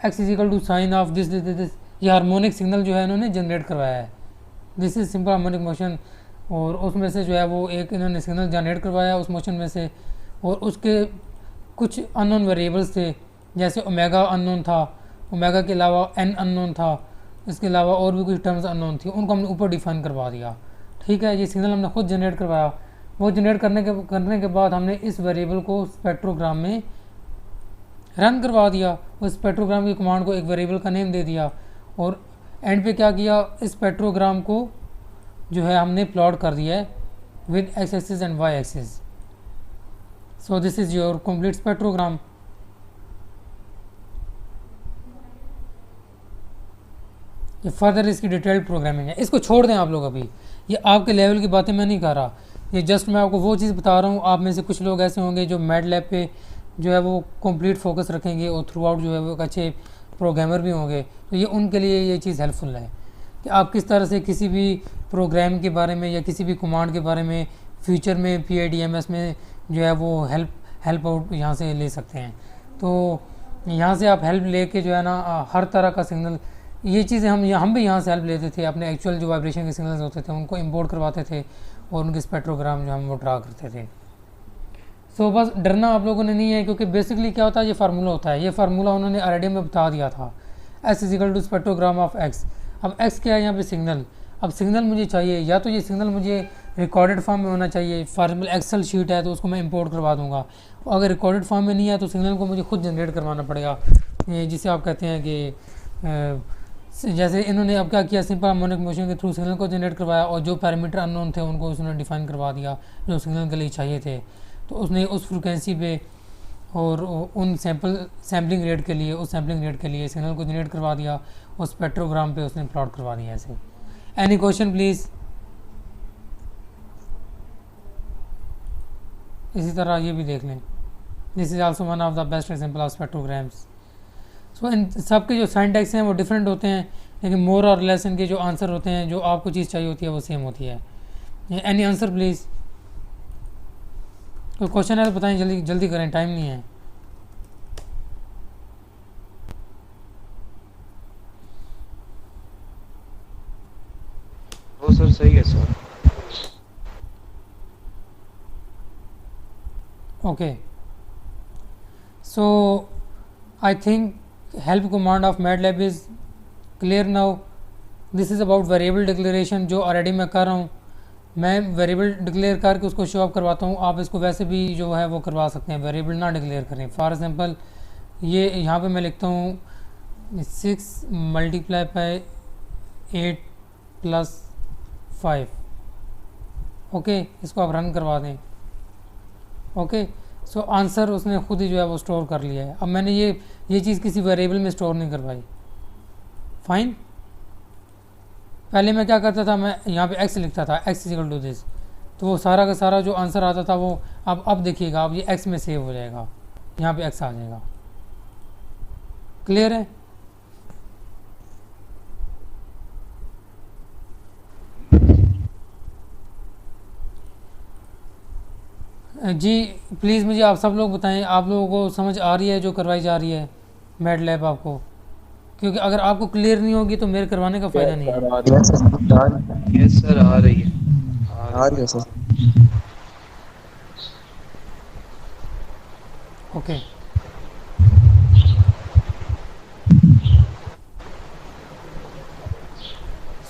X is equal to sine of this this this, ये हार्मोनिक सिग्नल जो है इन्होंने जनरेट करवाया है। This is simple harmonic motion, और उसमें से जो है वो एक इन्होंने सिग्नल जनरेट करवाया उस मोशन में से, और उसके कुछ अननोन वेरिएबल्स थे जैसे ओमेगा अननोन था, ओमेगा के अलावा एन अननोन था, इसके अलावा और भी कुछ टर्म्स अननोन थी, उनको हमने ऊपर डिफाइन करवा दिया। ठीक है, ये सिग्नल हमने खुद जनरेट करवाया। वो जनरेट करने के बाद हमने इस वेरिएबल को स्पेक्ट्रोग्राम में रन करवा दिया। उस स्पेक्ट्रोग्राम की कमांड को एक वेरिएबल का नेम दे दिया और एंड पे क्या किया, इस स्पेक्ट्रोग्राम को जो है हमने प्लॉट कर दिया है with X axis and Y axis. So this is your complete spectrogram. ये फर्दर इसकी डिटेल्ड प्रोग्रामिंग है, इसको छोड़ दें आप लोग। अभी ये आपके लेवल की बातें मैं नहीं कर रहा, ये जस्ट मैं आपको वो चीज़ बता रहा हूँ। आप में से कुछ लोग ऐसे होंगे जो मैटलैब पे जो है वो कंप्लीट फोकस रखेंगे और थ्रू आउट जो है वो अच्छे प्रोग्रामर भी होंगे, तो ये उनके लिए ये चीज़ हेल्पफुल है कि आप किस तरह से किसी भी प्रोग्राम के बारे में या किसी भी कमांड के बारे में फ्यूचर में PIDMS में जो है वो हेल्प आउट यहाँ से ले सकते हैं। तो यहाँ से आप हेल्प लेके जो है ना हर तरह का सिग्नल, ये चीज़ें हम भी यहाँ से हेल्प लेते थे। अपने एक्चुअल जो वाइब्रेशन के सिग्नल्स होते थे उनको इंपोर्ट करवाते थे और उनके स्पेक्ट्रोग्राम जो हम वो ड्रा करते थे। सो बस डरना आप लोगों ने नहीं है, क्योंकि बेसिकली क्या होता है, ये फार्मूला होता है। ये फार्मूला उन्होंने ऑलरेडी में बता दिया था, S is equal to spectrogram of X। अब X क्या है यहाँ पे, सिग्नल। अब सिग्नल मुझे चाहिए, या तो ये सिग्नल मुझे रिकॉर्डेड फॉर्म में होना चाहिए। फॉर एग्जाम्पल एक्सेल शीट है तो उसको मैं इंपोर्ट करवा दूंगा। अगर रिकॉर्डेड फॉर्म में नहीं है तो सिग्नल को मुझे खुद जनरेट करवाना पड़ेगा, जिसे आप कहते हैं कि जैसे इन्होंने अब क्या किया, सिंपल हार्मोनिक मोशन के थ्रू सिग्नल को जनरेट करवाया और जो पैरामीटर अननोन थे उनको उसने डिफाइन करवा दिया जो सिग्नल के लिए चाहिए थे। तो उसने उस फ्रिक्वेंसी पे और उन सैम्पलिंग रेट के लिए, उस सैम्पलिंग रेट के लिए सिग्नल को जनरेट करवा दिया और स्पेक्ट्रोग्राम पे उसने प्लॉट करवा दिया ऐसे। Any question please. इसी तरह ये भी देख लें, this is also one of the best example of spectrograms. So इन सब के जो सिंटैक्स हैं वो डिफरेंट होते हैं, लेकिन मोर और लेस इनके जो आंसर होते हैं, जो आपको चीज़ चाहिए होती है वो सेम होती है। Any answer please. कोई क्वेश्चन है तो बताएं, जल्दी जल्दी करें, टाइम नहीं है। वो सर सही है sir. Okay, so I think help command of MATLAB is clear now. This is about variable declaration, जो ऑलरेडी मैं कर रहा हूँ। मैं वेरिएबल डिक्लेयर करके उसको शो ऑफ करवाता हूँ। आप इसको वैसे भी जो है वो करवा सकते हैं, वेरिएबल ना डिक्लेयर करें। फॉर एग्जांपल ये यहाँ पे मैं लिखता हूँ 6 मल्टीप्लाई बाय 8 + 5। ओके, इसको आप रन करवा दें। ओके, सो आंसर उसने खुद ही जो है वो स्टोर कर लिया है। अब मैंने ये चीज़ किसी वेरिएबल में स्टोर नहीं करवाई। फाइन। पहले मैं क्या करता था, मैं यहाँ पे x लिखता था, x इक्वल टू दिस, तो वो सारा का सारा जो आंसर आता था वो अब देखिएगा, अब ये x में सेव हो जाएगा, यहाँ पे x आ जाएगा। क्लियर है? जी प्लीज़ मुझे आप सब लोग बताएं, आप लोगों को समझ आ रही है जो करवाई जा रही है मैटलैब आपको? क्योंकि अगर आपको क्लियर नहीं होगी तो मेरे करवाने का फ़ायदा नहीं है। यस सर, आ रही है, आ रही है सर। ओके,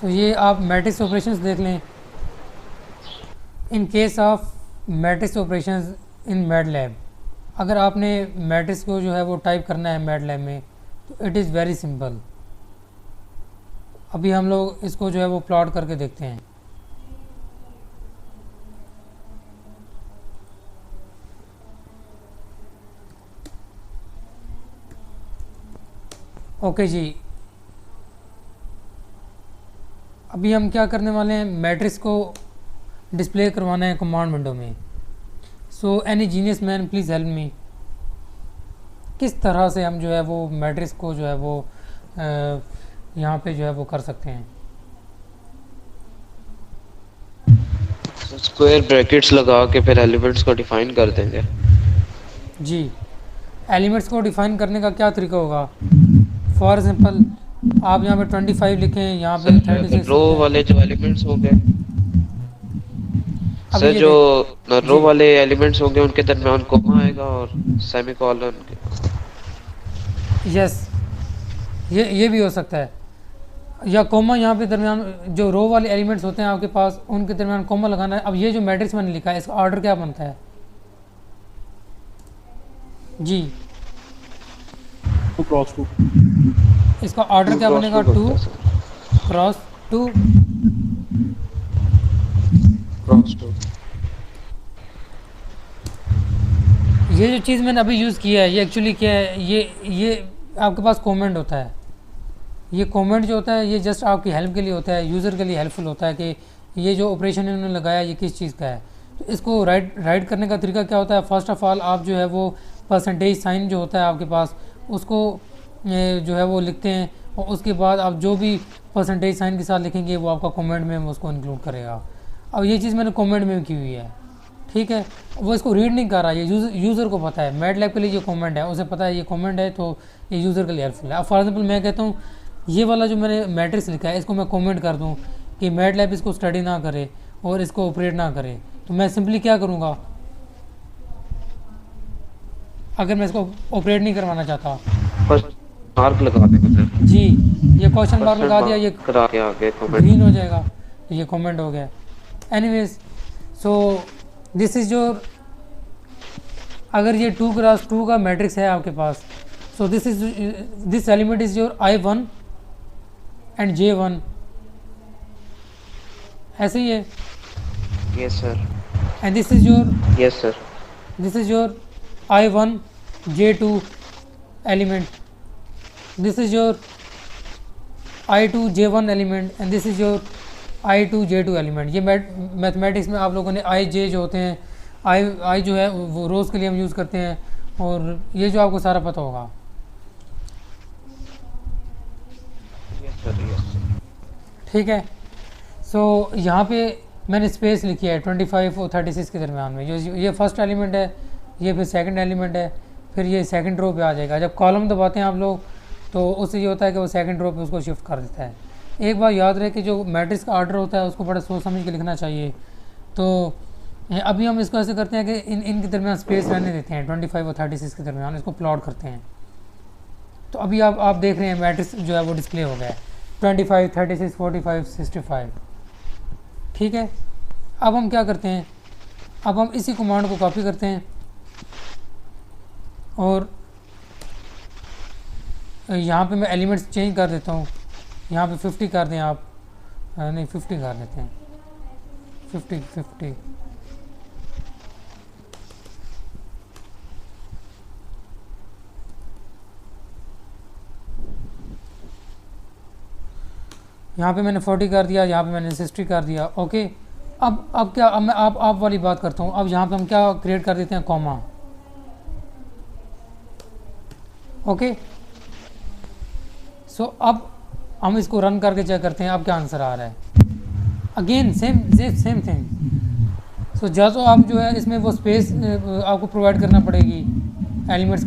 सो ये आप मैट्रिक्स ऑपरेशंस देख लें। In case of matrix operations in MATLAB, अगर आपने मैट्रिक्स को जो है वो टाइप करना है मैटलैब में तो इट इज़ वेरी सिंपल। अभी हम लोग इसको जो है वो प्लॉट करके देखते हैं। ओके जी, अभी हम क्या करने वाले हैं, मैट्रिक्स को डिस्प्ले करवाना है कमांड विंडो में। So any genius man please help me, किस तरह से हम जो है वो मैट्रिक्स को जो है वो यहाँ पे जो है वो कर सकते हैं। स्क्वायर ब्रैकेट्स लगा के फिर एलिमेंट्स को डिफाइन कर देंगे। जी, एलिमेंट्स को डिफाइन करने का क्या तरीका होगा? फॉर एग्जांपल आप यहाँ पे 25 लिखें, यहाँ पे 36 रो वाले जो एलिमेंट्स होंगे अब सर, ये जो रो जी। वाले एलिमेंट्स होंगे उनके दरमियान कॉमा आएगा और सेमीकोलन। यस, ये भी हो सकता है। या कॉमा यहाँ पे दरमियान जो रो वाले एलिमेंट्स होते हैं आपके पास उनके दरमियान कॉमा लगाना है। अब ये जो मैट्रिक्स मैंने लिखा है इसका ऑर्डर क्या बनता है जी, 2 क्रॉस 2। इसका ऑर्डर क्या बनेगा 2 क्रॉस 2 क्रॉस 2। ये जो चीज़ मैंने अभी यूज़ किया है ये एक्चुअली क्या है, ये आपके पास कमेंट होता है। ये कमेंट जो होता है ये जस्ट आपकी हेल्प के लिए होता है, यूज़र के लिए हेल्पफुल होता है कि ये जो ऑपरेशन इन्होंने लगाया ये किस चीज़ का है। तो इसको राइट करने का तरीका क्या होता है, फर्स्ट ऑफ ऑल आप जो है वो परसेंटेज साइन जो होता है आपके पास उसको जो है वो लिखते हैं और उसके बाद आप जो भी परसेंटेज साइन के साथ लिखेंगे वो आपका कमेंट में उसको इंक्लूड करेगा। अब ये चीज़ मैंने कमेंट में की हुई है, ठीक है। वो इसको रीड नहीं कर रहा, ये यूज़र को पता है। मैटलैब के लिए ये कमेंट है, उसे पता है ये कमेंट है तो ये यूज़र के लिए हेल्पफुल है। अब फॉर एग्जांपल मैं कहता हूँ ये वाला जो मैंने मैट्रिक्स लिखा है इसको मैं कमेंट कर दूँ कि मैटलैब इसको स्टडी ना करे और इसको ऑपरेट ना करे, तो मैं सिंपली क्या करूँगा अगर मैं इसको ऑपरेट नहीं करवाना चाहता बस मार्क लगा देंगे सर। जी, ये क्वेश्चन मार्क लगा दिया, ये करा के आगे कमेंट। ग्रीन हो जाएगा, ये कमेंट हो गया। Anyways so this is your, अगर ये 2 क्रॉस 2 का मैट्रिक्स है आपके पास, so this element is your I1 and J1, ऐसे ही है। Yes sir. And this is your, yes sir. This is your I1 J2 element, this is your I2 J1 element and this is your I2 J2 element. ये mathematics में आप लोगों ने I J जो होते हैं, I जो है वो रोज़ के लिए हम यूज़ करते हैं और ये जो आपको सारा पता होगा, यस सर। Yes sir. ठीक है। सो यहाँ पे मैंने स्पेस लिखी है 25 और 36 के दरमियान में। ये फर्स्ट एलिमेंट है, ये फिर सेकंड एलिमेंट है, फिर ये सेकंड रो पे आ जाएगा। जब कॉलम दबाते हैं आप लोग तो उससे ये होता है कि वो सेकंड रो पे उसको शिफ्ट कर देता है। एक बात याद रहे कि जो मैट्रिक्स का ऑर्डर होता है उसको बड़ा सोच समझ के लिखना चाहिए। तो अभी हम इसको ऐसे करते हैं कि इनके दरमियान स्पेस रहने देते हैं 25 और 36 के दरमियान, इसको प्लॉट करते हैं। तो अभी आप देख रहे हैं मैट्रिक्स जो है वो डिस्प्ले हो गया है 25, 36, 45, 65, ठीक है। अब हम क्या करते हैं, अब हम इसी कमांड को कॉपी करते हैं और यहाँ पे मैं एलिमेंट्स चेंज कर देता हूँ। यहाँ पे 50 कर दें आप, नहीं 50 कर देते हैं, 50। यहाँ पे मैंने 40 कर दिया, यहाँ पे मैंने 60 कर दिया, ओके। अब क्या, अब मैं आप वाली बात करता हूँ। अब यहाँ पे हम क्या क्रिएट कर देते हैं, कॉमा, ओके। सो अब हम इसको रन करके चेक करते हैं अब क्या आंसर आ रहा है। Again same thing. सो या तो आप जो है इसमें वो स्पेस आपको प्रोवाइड करना पड़ेगी एलिमेंट्स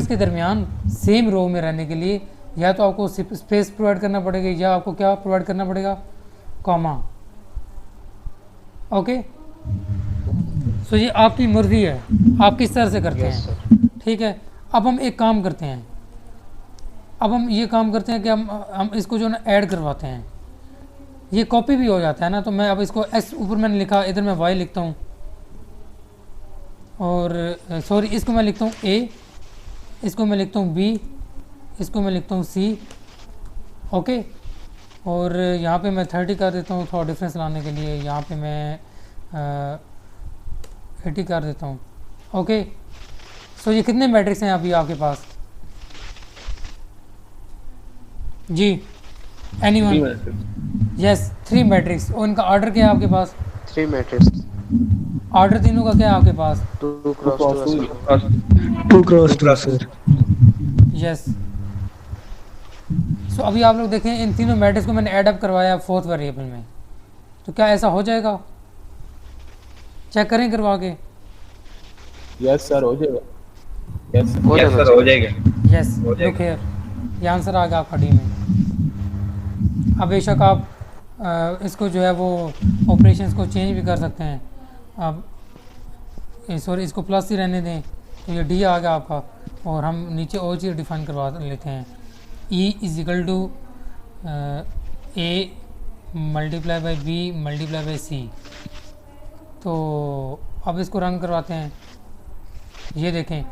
के दरमियान सेम रो में रहने के लिए, या तो आपको स्पेस प्रोवाइड करना पड़ेगा या आपको क्या प्रोवाइड करना पड़ेगा, कॉमा, ओके। सो ये आपकी मर्जी है, आप किस तरह से करते हैं, ठीक है। अब हम एक काम करते हैं, अब हम ये काम करते हैं कि हम इसको जो ना ऐड करवाते हैं। ये कॉपी भी हो जाता है ना, तो मैं अब इसको एक्स ऊपर मैंने लिखा, इधर मैं वाई लिखता हूँ और सॉरी इसको मैं लिखता हूँ ए, इसको मैं लिखता हूँ बी, इसको मैं लिखता हूँ सी, ओके। और यहाँ पे मैं 30 कर देता हूँ थोड़ा डिफरेंस लाने के लिए, यहाँ पे मैं 80 कर देता हूँ, ओके। सो ये कितने मैट्रिक्स हैं अभी आपके पास जी, एनीवन? Yes, 3 matrix. और इनका ऑर्डर क्या है आपके पास? 3 मैट्रिक्स। ऑर्डर तीनों का क्या है आपके पास? 2 क्रॉस 2। यस। सो अभी आप लोग देखें इन तीनों मैट्रिक्स को मैंने ऐड अप करवाया 4th वेरिएबल में, तो क्या ऐसा हो जाएगा? चेक करें करवा के। यस सर, हो जाएगा। यस सर, हो जाएगा। यस, लुक हियर, ये आंसर आ गया आपका डी में। अब बेशक आप इसको जो है वो ऑपरेशंस को चेंज भी कर सकते हैं। अब सॉरी इसको प्लस ही रहने दें, तो ये डी आ गया आपका। और हम नीचे और चीज़ डिफाइन करवा लेते हैं, E is equal to A multiply by B multiply by C. तो अब इसको रन करवाते हैं, ये देखें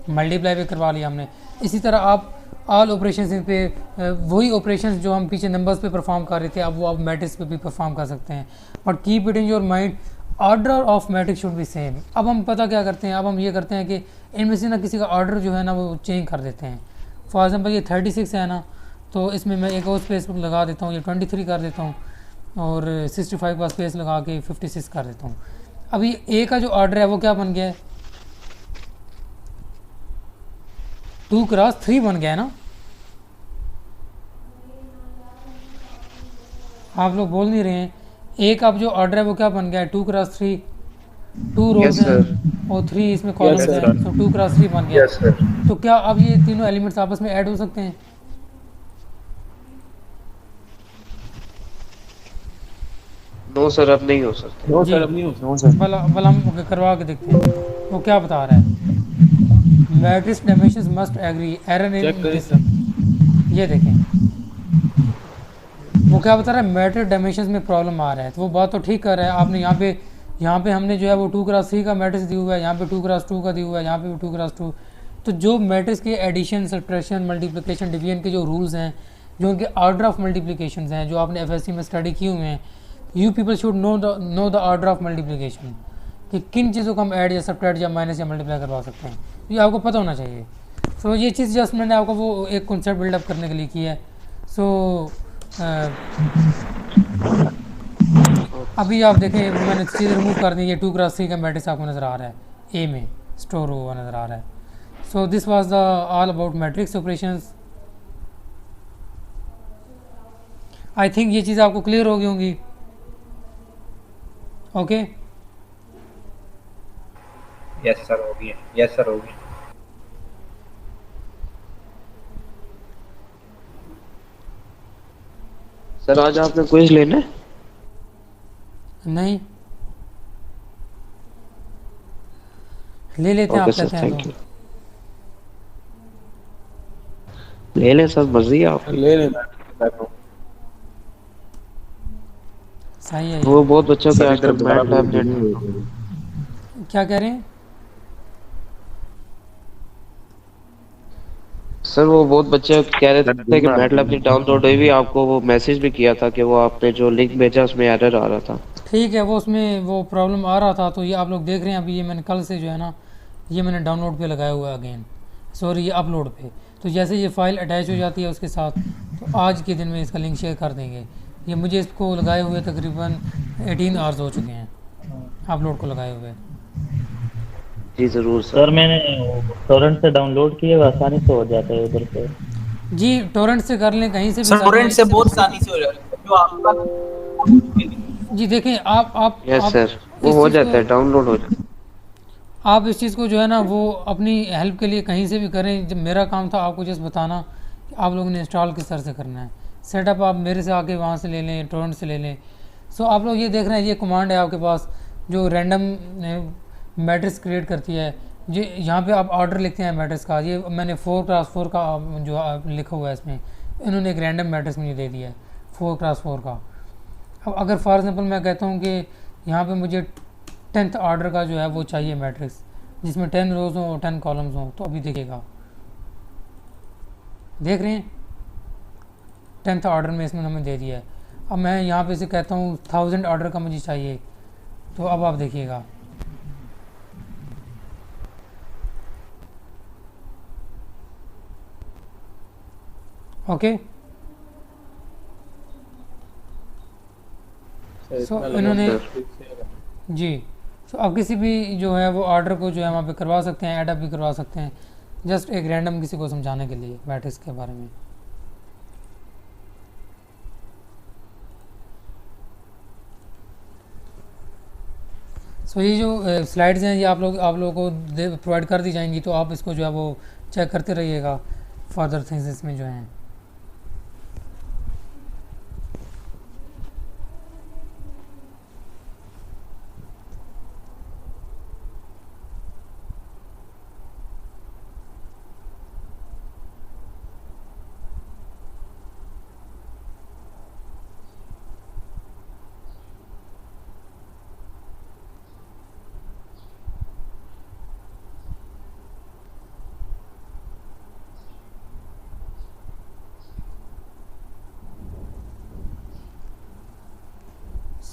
मल्टीप्लाई भी करवा लिया हमने। इसी तरह आप ऑल ऑपरेशन पे वही ऑपरेशंस जो हम पीछे नंबर्स पे परफॉर्म कर रहे थे, अब वो आप मैट्रिक्स पे भी परफॉर्म कर सकते हैं। But keep it in your mind, order of matrix should be same. अब हम पता क्या करते हैं, अब हम ये करते हैं कि इनमें से ना किसी का ऑर्डर जो है ना वो चेंज कर देते हैं। फॉर एग्जांपल ये 36 है ना, तो इसमें मैं एक और स्पेस लगा देता हूँ, ये 23 कर देता हूँ, और 65 का स्पेस लगा के 56 कर देता हूँ। अभी ए का जो ऑर्डर है वो क्या बन गया है, 2 क्रॉस 3 बन गया है ना। आप लोग बोल नहीं रहे हैं। ए का अब जो ऑर्डर है वो क्या बन गया है, 2 क्रॉस 3, 2 रोज Yes, हैं sir. और 3 इसमें कॉलम्स sir. हैं, तो 2 क्रॉस 3 बन गया। Yes, sir. तो क्या अब ये तीनों एलिमेंट्स आपस में ऐड हो सकते हैं? नो सर, अब नहीं हो सकता। नो जी। सर, अब नहीं हो सकता। No sir. भला हम करवा के देखते हैं वो क्या बता रहा है। Matrix dimensions must agree, error check in करें दिस। सर। ये देखें वो क्या बता रहा है, मैट्रिक्स डायमेंशंस में प्रॉब्लम आ रहा है। तो वो बात तो ठीक कर रहा है। आपने यहाँ पे हमने जो है वो 2 क्रॉस 3 का मैट्रिक्स दिया हुआ है, यहाँ पे 2 क्रॉस 2 का दिया हुआ है, यहाँ पे भी 2 क्रॉस 2। तो जो मैट्रिक्स के एडिशन सब्ट्रैक्शन मल्टीप्लिकेशन डिवीजन के जो रूल्स हैं, जो उनके ऑर्डर ऑफ मल्टीप्लिकेशन हैं, जो आपने एफएससी में स्टडी किए हुए हैं, you people should know the order of multiplication, कि किन चीज़ों को हम ऐड या सब्ट्रैक्ट या माइनस या मल्टीप्लाई करवा सकते हैं। ये आपको पता होना चाहिए। सो ये चीज़ जस्ट मैंने आपको वो एक कॉन्सेप्ट बिल्डअप करने के लिए की है। सो अभी आप देखें मैंने चीज़ रिमूव कर दी, ये 2 क्रॉस 3 का मैट्रिक्स आपको नज़र आ रहा है, ए में स्टोर हुआ नज़र आ रहा है। सो this was the all about matrix operations. I think ये चीज़ आपको क्लियर हो गई होंगी। ओके यस सर, हो गई है। यस सर, हो गई। सर आज आपने क्विज लेना है? नहीं ले लेते हैं, आप ओके सर, कहते हैं थैंक तो। यू। ले लें सर, मर्जी है आप। ले लेना है। सही है वो ये। बहुत बच्चों के सर आजकल इधर दोबारा मैट लैब बोल नेट। दीजिए। क्या कह रहे हैं? सर वो बहुत बच्चे कह रहे थे कि मैट लैब की डाउनलोड हुई भी, आपको वो मैसेज भी किया था कि वो आपने जो लिंक भेजा उसमें एरर आ रहा था। ठीक है, वो उसमें वो प्रॉब्लम आ रहा था, तो ये आप लोग देख रहे हैं। अभी ये मैंने कल से जो है ना, ये मैंने डाउनलोड पे लगाया हुआ है अगेन, सॉरी ये अपलोड पे। तो जैसे ये फ़ाइल अटैच हो जाती है उसके साथ, तो आज के दिन में इसका लिंक शेयर कर देंगे। ये मुझे इसको लगाए हुए तकरीबन 18 आवर्स हो चुके हैं अपलोड को लगाए हुए। जी जरूर सर। सर मैंने टोरेंट से डाउनलोड किया, वो आसानी से हो जाता है उधर से। जी टोरेंट से कर लें, कहीं से भी सर कर टोरेंट लें। से बहुत आसानी से हो जाता है जो आपका। जी देखें आप यस आप सर, वो इस हो चीज़ जाता है, को डाउनलोड हो जाता है। आप इस चीज़ को जो है ना वो अपनी हेल्प के लिए कहीं से भी करें। जब मेरा काम था आपको जस्ट बताना कि आप लोगों ने इंस्टॉल किस तरह से करना है। सेटअप आप मेरे से आके वहाँ से ले लें, टोरेंट से ले लें। सो आप लोग ये देख रहे हैं, ये कमांड है आपके पास जो रैंडम मैट्रिक्स क्रिएट करती है। ये यहाँ पे आप ऑर्डर लिखते हैं मैट्रिक्स का। ये मैंने 4x4 का जो लिखा हुआ है इसमें, इन्होंने एक रैंडम मैट्रिक्स मुझे दे दिया है 4x4 का। अब अगर फॉर एग्जांपल मैं कहता हूँ कि यहाँ पे मुझे 10th ऑर्डर का जो है वो चाहिए मैट्रिक्स, जिसमें 10 रोज हों 10 कॉलम्स हों, तो अभी देखिएगा, देख रहे हैं 10th ऑर्डर में इसमें हमें दे दिया है। अब मैं यहाँ पे से कहता हूँ 1000 ऑर्डर का मुझे चाहिए, तो अब आप देखिएगा ओके। सो इन्होंने जी, सो अब किसी भी जो है वो ऑर्डर को जो है वहाँ पे करवा सकते हैं, ऐड अप भी करवा सकते हैं, जस्ट एक रैंडम किसी को समझाने के लिए मैट्रिक्स के बारे में। सो ये जो स्लाइड्स हैं ये आप लोगों को प्रोवाइड कर दी जाएंगी, तो आप इसको जो है वो चेक करते रहिएगा फर्दर थिंग्स इसमें जो हैं।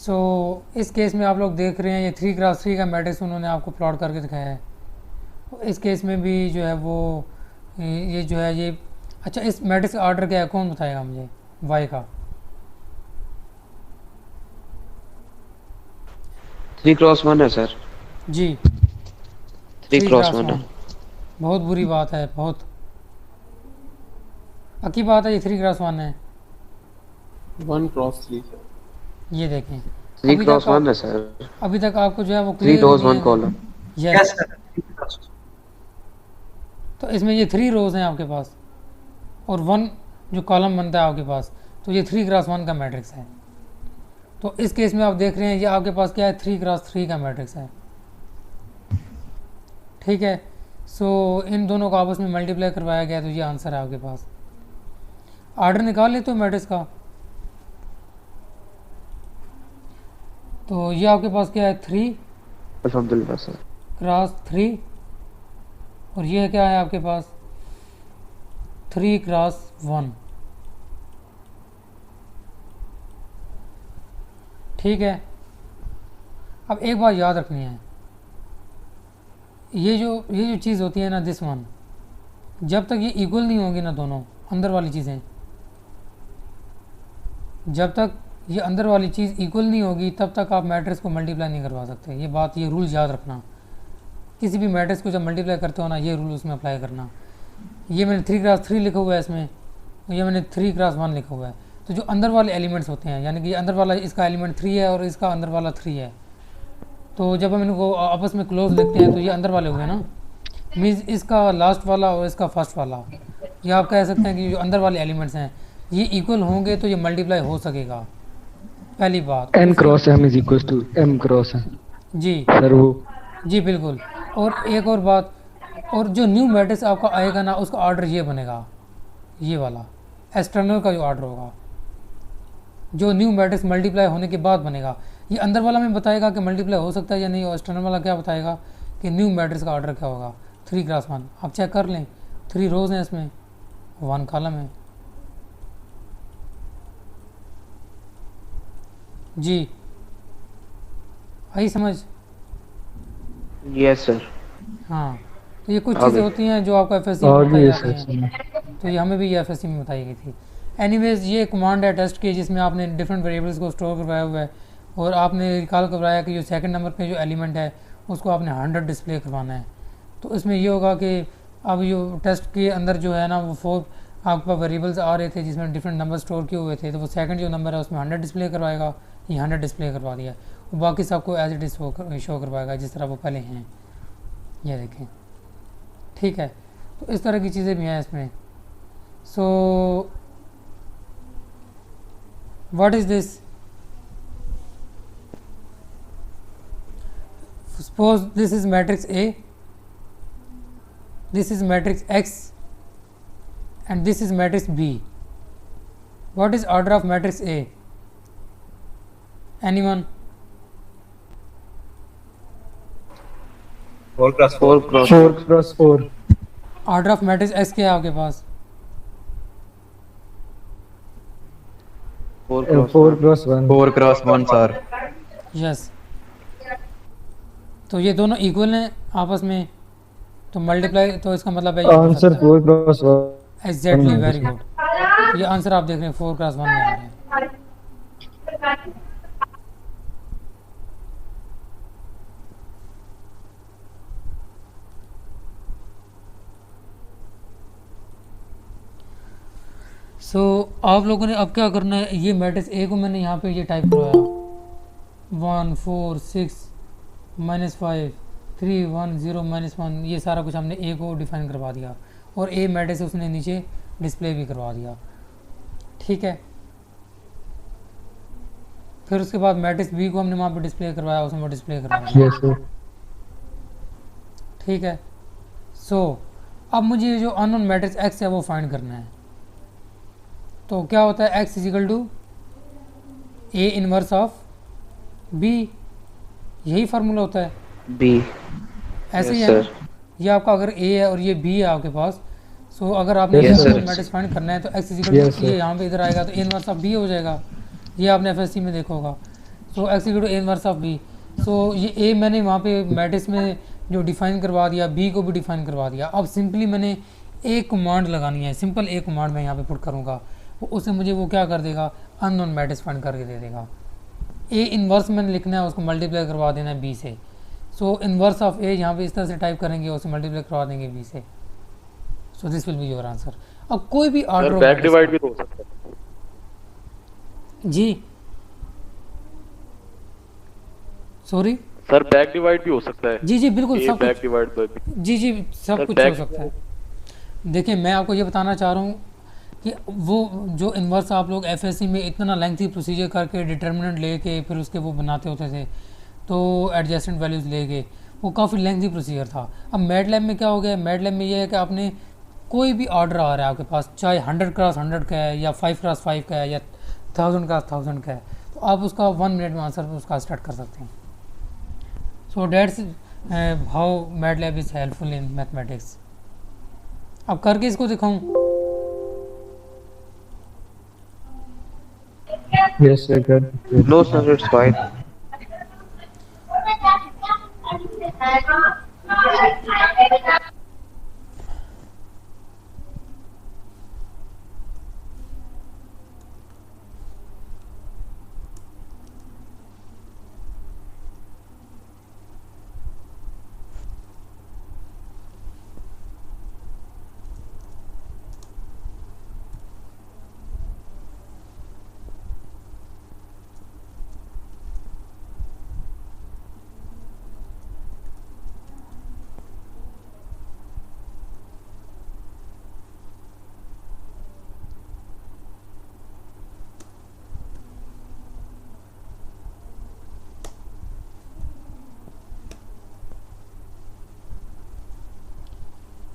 सो इस केस में आप लोग देख रहे हैं ये 3x3 का मैट्रिक्स उन्होंने आपको प्लॉट करके दिखाया है। इस केस में भी जो है वो ये जो है ये अच्छा, इस मैट्रिक्स का ऑर्डर क्या है, कौन बताएगा मुझे? वाई का 3x1 है सर। जी 3x1 है। बहुत बुरी बात है, बहुत पक्की बात है, ये 3x1 है। 1x3 ये देखें 3x1 है सर। अभी तक आपको जो है वो 3 rows 1 column। Yes yes sir. तो इसमें ये 3 रोज हैं आपके पास और 1 जो कॉलम बनता है आपके पास, तो ये 3x1 का मैट्रिक्स है। तो इस केस में आप देख रहे हैं ये आपके पास क्या है, 3x3 का मैट्रिक्स है। ठीक है, सो इन दोनों को आपस में मल्टीप्लाई करवाया गया तो ये आंसर है आपके पास। ऑर्डर निकाल ले तो मैट्रिक्स का, तो ये आपके पास क्या है 3 अल्हम्दुलिल्लाह सर। क्रॉस 3 और ये क्या है आपके पास 3x1। ठीक है, अब एक बात याद रखनी है, ये जो चीज़ होती है ना दिस वन, जब तक ये इक्वल नहीं होगी ना दोनों अंदर वाली चीज़ें, जब तक ये अंदर वाली चीज़ इक्वल नहीं होगी तब तक आप मैट्रिक्स को मल्टीप्लाई नहीं करवा सकते। ये बात, ये रूल याद रखना। किसी भी मैट्रिक्स को जब मल्टीप्लाई करते हो ना, ये रूल उसमें अप्लाई करना। ये मैंने 3x3 लिखा हुआ है इसमें, और ये मैंने 3x1 लिखा हुआ है। तो जो अंदर वाले एलिमेंट्स होते हैं, यानी कि ये अंदर वाला इसका एलिमेंट 3 है और इसका अंदर वाला 3 है, तो जब हम इनको आपस में क्लोज लिखते हैं तो ये अंदर वाले हुए ना, मीन्स इसका लास्ट वाला और इसका फर्स्ट वाला, ये आप कह सकते हैं कि जो अंदर वाले एलिमेंट्स हैं ये इक्वल होंगे तो ये मल्टीप्लाई हो सकेगा, पहली बात। n cross m is equal to m cross है जी सर वो। जी बिल्कुल। और एक और बात, और जो न्यू मैट्रिक्स आपका आएगा ना उसका ऑर्डर ये बनेगा, ये वाला एक्सटर्नल का जो ऑर्डर होगा, जो न्यू मैट्रिक्स मल्टीप्लाई होने के बाद बनेगा। ये अंदर वाला में बताएगा कि मल्टीप्लाई हो सकता है या नहीं, और एक्सटर्नल वाला क्या बताएगा कि न्यू मैट्रिक्स का ऑर्डर क्या होगा। 3x1 आप चेक कर लें, 3 रोज हैं इसमें, 1 कॉलम है। जी आई समझ? Yes sir. हाँ, तो ये कुछ चीज़ें होती हैं जो आपको एफएससी और में भी बताई है जाती हैं, सर। तो ये हमें भी ये एफएससी में बताई गई थी। एनीवेज ये कमांड है टेस्ट की, जिसमें आपने डिफरेंट वेरिएबल्स को स्टोर करवाया हुआ है और आपने रिकॉल करवाया कि जो सेकंड नंबर पे जो एलिमेंट है उसको आपने 100 डिस्प्ले करवाना है। तो इसमें ये होगा कि अब जो टेस्ट के अंदर जो है ना वो 4 आपके पास वेरिएबल्स आ रहे थे जिसमें डिफरेंट नंबर स्टोर किए हुए थे, तो वो सेकंड जो नंबर है उसमें 100 डिस्प्ले करवाएगा। ये 100 डिस्प्ले करवा दिया, वो बाकी सबको एज इट इज शो करवाएगा जिस तरह वो पहले हैं। ये देखें, ठीक है। तो इस तरह की चीज़ें भी हैं इसमें। So what is this? Suppose this is matrix A, this is matrix X and this is matrix B. What is order of matrix A? Anyone? 4x4। 4 cross 4। Order of matrix X क्या है आपके पास? 4 cross 1। 4x1 sir. Yes. तो ये दोनों equal हैं आपस में, तो मल्टीप्लाई, तो इसका मतलब है answer 4 cross 1। Exactly, very good. ये आंसर आप देख रहे हैं 4x1 में आ रहे हैं। सो आप लोगों ने अब क्या करना है, ये मैट्रिक्स A को मैंने यहाँ पे ये टाइप करवाया 1 4 6 -5 3 1 0 -1, ये सारा कुछ हमने A को डिफाइन करवा दिया और A मैट्रिक्स उसने नीचे डिस्प्ले भी करवा दिया, ठीक है। फिर उसके बाद मैट्रिक्स B को हमने वहाँ पे डिस्प्ले करवाया, उसमें वो डिस्प्ले करवा दिया, यस सर। ठीक है। सो अब मुझे ये जो अननोन मैट्रिक्स X है वो फाइंड करना है। तो क्या होता है, X is equal to A inverse of B, यही फार्मूला होता है। B। ऐसे ही Yes, है ना? sir. ये आपका अगर A है और ये B है आपके पास, सो अगर आपने Yes, sir. मैट्रिक्स फाइंड करना है तो X इजिकल Yes, टू ये sir. यहाँ पे इधर आएगा तो A इनवर्स ऑफ B हो जाएगा। ये आपने एफएससी में देखा होगा। So X equal to A inverse of B. सो ये ए मैंने वहाँ पे मैट्रिक्स में जो डिफाइन करवा दिया, बी को भी डिफाइन करवा दिया। अब सिंपली मैंने एक कमांड लगानी है, सिंपल एक कमांड मैं यहाँ पे पुट करूँगा, उससे मुझे वो क्या कर देगा, अननोन मैट्रिक्स फाइंड करके दे देगा। ए इनवर्स मैंने लिखना है, उसको मल्टीप्लाई करवा देना है बी से। सो इनवर्स ऑफ ए यहाँ पे इस तरह से टाइप करेंगे, उसे मल्टीप्लाई करवा देंगे बी से। So this will be your answer. अब कोई भी ऑर्डर बैक डिवाइड भी तो हो सकता है जी, सॉरी सर, बैक डिवाइड भी हो सकता है। जी बिल्कुल, ये सब बैक कुछ डिवाइड तो जी सब सर, कुछ हो back- सकता है। देखिए मैं आपको ये बताना चाह रहा हूँ कि वो जो इन्वर्स आप लोग एफएससी में इतना लेंथी प्रोसीजर करके डिटर्मिनेंट लेके फिर उसके वो बनाते होते थे, तो एडजस्टेंट वैल्यूज़ लेके, वो काफ़ी लेंथी प्रोसीजर था। अब मैटलैब में क्या हो गया, मैटलैब में ये है कि आपने कोई भी ऑर्डर आ रहा है आपके पास, चाहे 100x100 का है या 5x5 का है या 1000x1000 का है, तो आप उसका 1 मिनट में आंसर उसका स्टार्ट कर सकते हैं। So that's how MATLAB is helpful in mathematics. अब करके इसको दिखाऊं? Yes, sir. Good. No, sir, it's fine.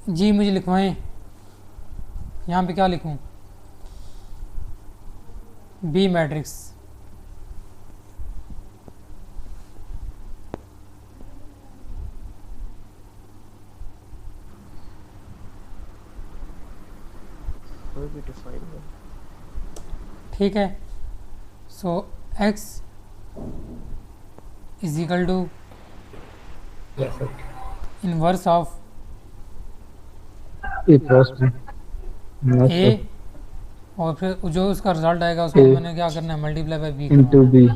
जी मुझे लिखवाएं, यहाँ पे क्या लिखूं? B matrix. ठीक है, so x is equal to Yes, sir. Inverse of A cross B. Yes, A, sir. और फिर जो उसका रिजल्ट आएगा उसको A मैंने क्या करना है, मल्टीप्लाई बाई बी into करना B. है।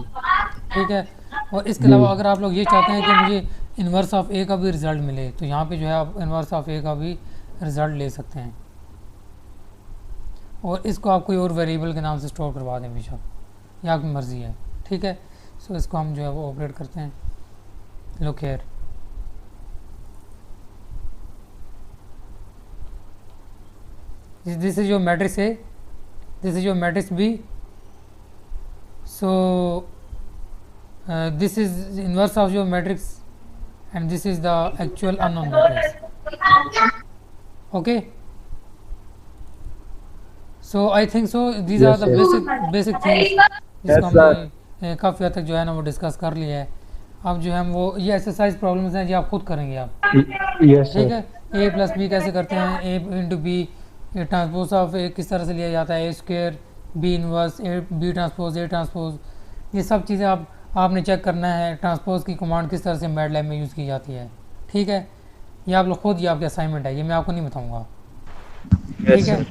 ठीक है, और इसके अलावा अगर आप लोग ये चाहते हैं कि मुझे इन्वर्स ऑफ ए का भी रिज़ल्ट मिले, तो यहाँ पे जो है आप इन्वर्स ऑफ ए का भी रिज़ल्ट ले सकते हैं, और इसको आप कोई और वेरिएबल के नाम से स्टोर करवा दें हमेशा, ये आपकी मर्ज़ी है। ठीक है, सो इसको हम जो है वो ऑपरेट करते हैं। Look here, this is your matrix A, this is your matrix B, so this is inverse of your matrix and this is the actual unknown matrix. Okay, so I think so these are Yes, the sir. basic things जिसको हमने काफ़ी हद तक जो है ना वो discuss कर लिया है। अब जो है हम वो ये एक्सरसाइज प्रॉब्लम्स हैं जी आप खुद करेंगे आप। Yes, ठीक sir. है, ए प्लस बी कैसे करते हैं, A into B, A transpose of A किस तरह से लिया जाता है, A square B inverse A B transpose A transpose, ये सब चीज़ें आपने चेक करना है। ट्रांसपोज की कमांड किस तरह से मैटलैब में यूज़ की जाती है। ठीक है, ये आप लोग खुद, ये आपकी असाइनमेंट है, ये मैं आपको नहीं बताऊँगा। ठीक है,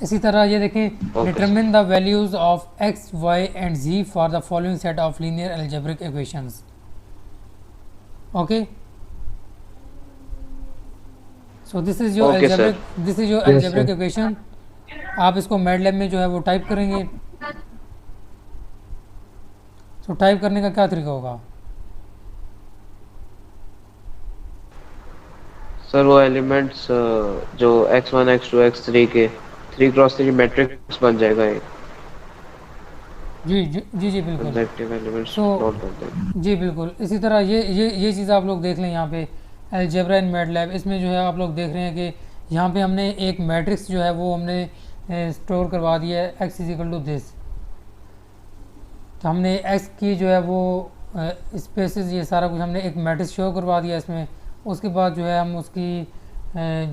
इसी तरह ये देखें, determine the values of X Y and Z for the following set of linear algebraic equations. Okay, so this is your Okay, sir. Algebraic, this is your Yes, algebraic sir. Equation. आप इसको MATLAB में जो है वो type करेंगे। So type करने का क्या तरीका होगा? सर वो एलिमेंट्स जो x1 x2 x3 के 3x3 मैट्रिक्स बन जाएगा एक जी जी जी जी बिल्कुल कंसेप्टिव एलिमेंट्स So- नोट करते हैं। जी बिल्कुल। इसी तरह ये चीज़ आप लोग देख लें यहाँ पे अलजेब्रा इन मैटलैब, इसमें जो है आप लोग देख रहे हैं कि यहाँ पे हमने एक मैट्रिक्स जो है वो हमने स्टोर करवा दिया है, X is equal to this. तो हमने एक्स की जो है वो स्पेसिस ये सारा कुछ हमने एक मैट्रिक्स शो करवा दिया इसमें। उसके बाद जो है हम उसकी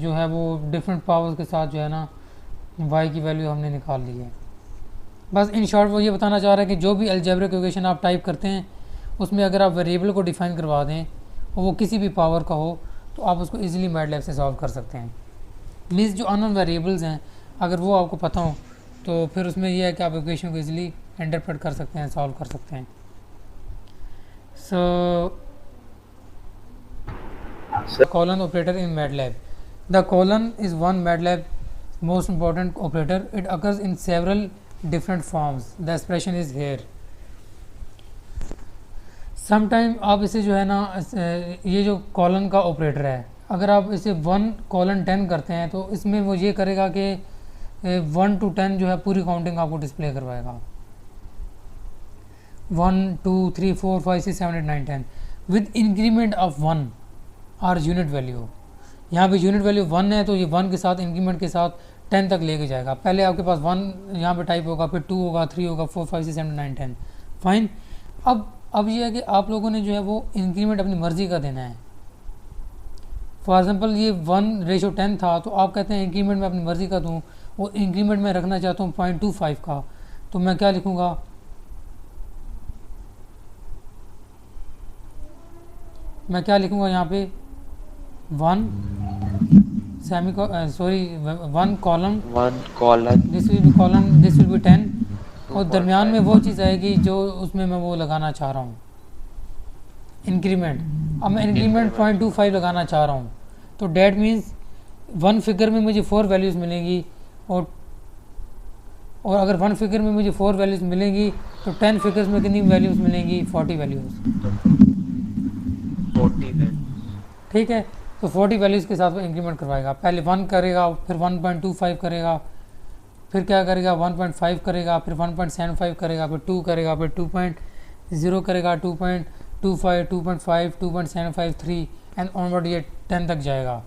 जो है वो डिफरेंट पावर्स के साथ जो है ना वाई की वैल्यू हमने निकाल ली है। बस इन शॉर्ट वो ये बताना चाह रहा है कि जो भी अलजेब्रिक इक्वेशन आप टाइप करते हैं उसमें अगर आप वेरिएबल को डिफाइन करवा दें और वो किसी भी पावर का हो तो आप उसको इजीली मैटलैब से सॉल्व कर सकते हैं। मीन्स जो अननोन वेरिएबल्स हैं अगर वो आपको पता हो तो फिर उसमें यह है कि आप इक्वेशन को इजीली इंटरप्रेट कर सकते हैं, सॉल्व कर सकते हैं। सो colon operator in MATLAB. The colon is one MATLAB most important operator. It occurs in several different forms. The expression is here. Sometime आप इसे जो है ना ये जो कॉलन का ऑपरेटर है अगर आप इसे 1:10 करते हैं तो इसमें वो ये करेगा कि 1 to 10 जो है पूरी काउंटिंग आपको डिस्प्ले करवाएगा। 1 2 3 4 5 6 7 8 9 10 विद इंक्रीमेंट ऑफ 1 और यूनिट वैल्यू। यहाँ पे यूनिट वैल्यू 1 है तो ये 1 के साथ इंक्रीमेंट के साथ 10 तक लेके जाएगा। पहले आपके पास 1 यहाँ पे टाइप होगा, फिर 2 होगा, 3 होगा, 4 5 6 7 9 10 फाइन। अब ये है कि आप लोगों ने जो है वो इंक्रीमेंट अपनी मर्ज़ी का देना है। फॉर एग्जांपल ये 1:10 था तो आप कहते हैं इंक्रीमेंट में अपनी मर्ज़ी का दूँ और इंक्रीमेंट में रखना चाहता हूँ 0.25 का, तो मैं क्या लिखूँगा, मैं क्या लिखूँगा यहाँ पे 1 colon this will be colon this will be 10 और दरमियान में वो चीज़ आएगी जो उसमें मैं वो लगाना चाह रहा हूँ इंक्रीमेंट। अब मैं इंक्रीमेंट 0.25 लगाना चाह रहा हूँ तो डेट मीन्स 1 फिगर में मुझे 4 वैल्यूज़ मिलेंगी और अगर 1 फिगर में मुझे 4 वैल्यूज़ मिलेंगी तो 10 फिगर्स में कितनी वैल्यूज़ मिलेंगी, 40 वैल्यूज़। ठीक है, तो 40 वैल्यूज़ के साथ वो इंक्रीमेंट करवाएगा। पहले 1 करेगा, फिर 1.25 करेगा, फिर क्या करेगा 1.5 करेगा, फिर 1.75 करेगा, फिर 2 करेगा, फिर 2.0 करेगा, 2.25 2.5 2.75 3 एंड ऑनवर्ड ये 10 तक जाएगा।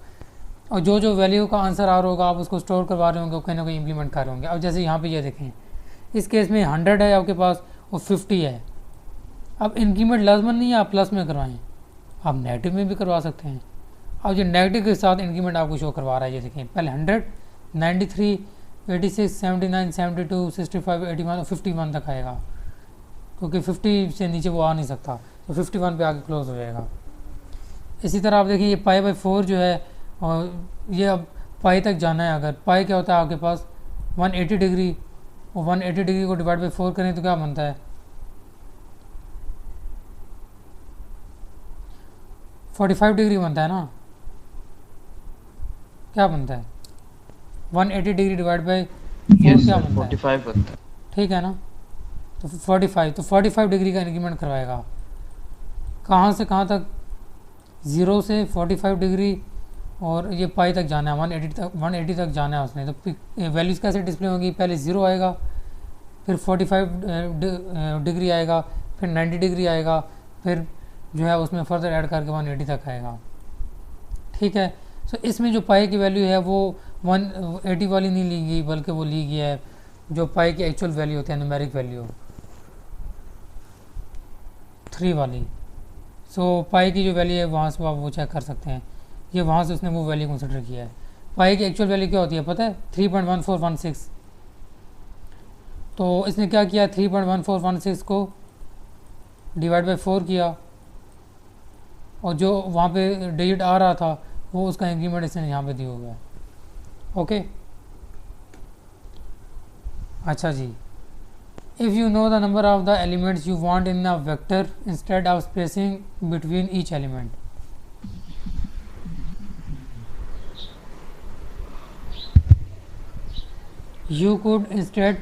और जो वैल्यू का आंसर आ रहा होगा आप उसको स्टोर करवा रहे होंगे, कहीं ना कहीं इंप्लीमेंट कर रहे होंगे। अब जैसे यहाँ पे ये देखें, इस केस में 100 है आपके पास और 50 है। अब इंक्रीमेंट लाजमन नहीं है आप प्लस में करवाएं, आप नेगेटिव में भी करवा सकते हैं। अब जो नेगेटिव के साथ इंक्रीमेंट आपको शो करवा रहा है, ये देखें पहले 100 93 86 79 72 65 81 और 51 तक आएगा, क्योंकि 50 से नीचे वो आ नहीं सकता, तो 51 पे आके क्लोज हो जाएगा। इसी तरह आप देखिए ये π/4 जो है और ये अब पाई तक जाना है। अगर पाई क्या होता है आपके पास 180 डिग्री और 180 डिग्री को डिवाइड बाई 4 करें तो क्या बनता है 45 डिग्री बनता है ना, क्या बनता है 180 डिग्री डिवाइड बाई 4 क्या बनता है 45 बनता है। ठीक है ना, तो 45 डिग्री का इंक्रीमेंट करवाएगा। कहाँ से कहाँ तक, 0 से 45 डिग्री और ये पाई तक जाना है, 180 तक जाना है उसने। तो वैल्यूज़ कैसे डिस्प्ले होंगी, पहले 0 आएगा, फिर 45 डिग्री आएगा, फिर 90 डिग्री आएगा, फिर जो है उसमें फर्दर ऐड करके 180 तक आएगा। ठीक है, सो इसमें जो पाई की वैल्यू है वो 180 वाली नहीं ली गई, बल्कि वो ली गई है जो पाई की एक्चुअल वैल्यू होती है, न्यूमेरिक वैल्यू 3 वाली। सो पाई की जो वैल्यू है वहाँ से आप वो चेक कर सकते हैं, ये वहाँ से उसने वो वैल्यू कंसिडर किया है। पाई की एक्चुअल वैल्यू क्या होती है पता है 3.1416। तो इसने क्या किया 3.1416 को डिवाइड बाई 4 किया और जो वहाँ पे डिजिट आ रहा था वो उसका इंक्रीमेंट इसने यहाँ पे दिया हुआ है। ओके, अच्छा जी, if you know the number of the elements you want in a vector instead of spacing between each element, you could instead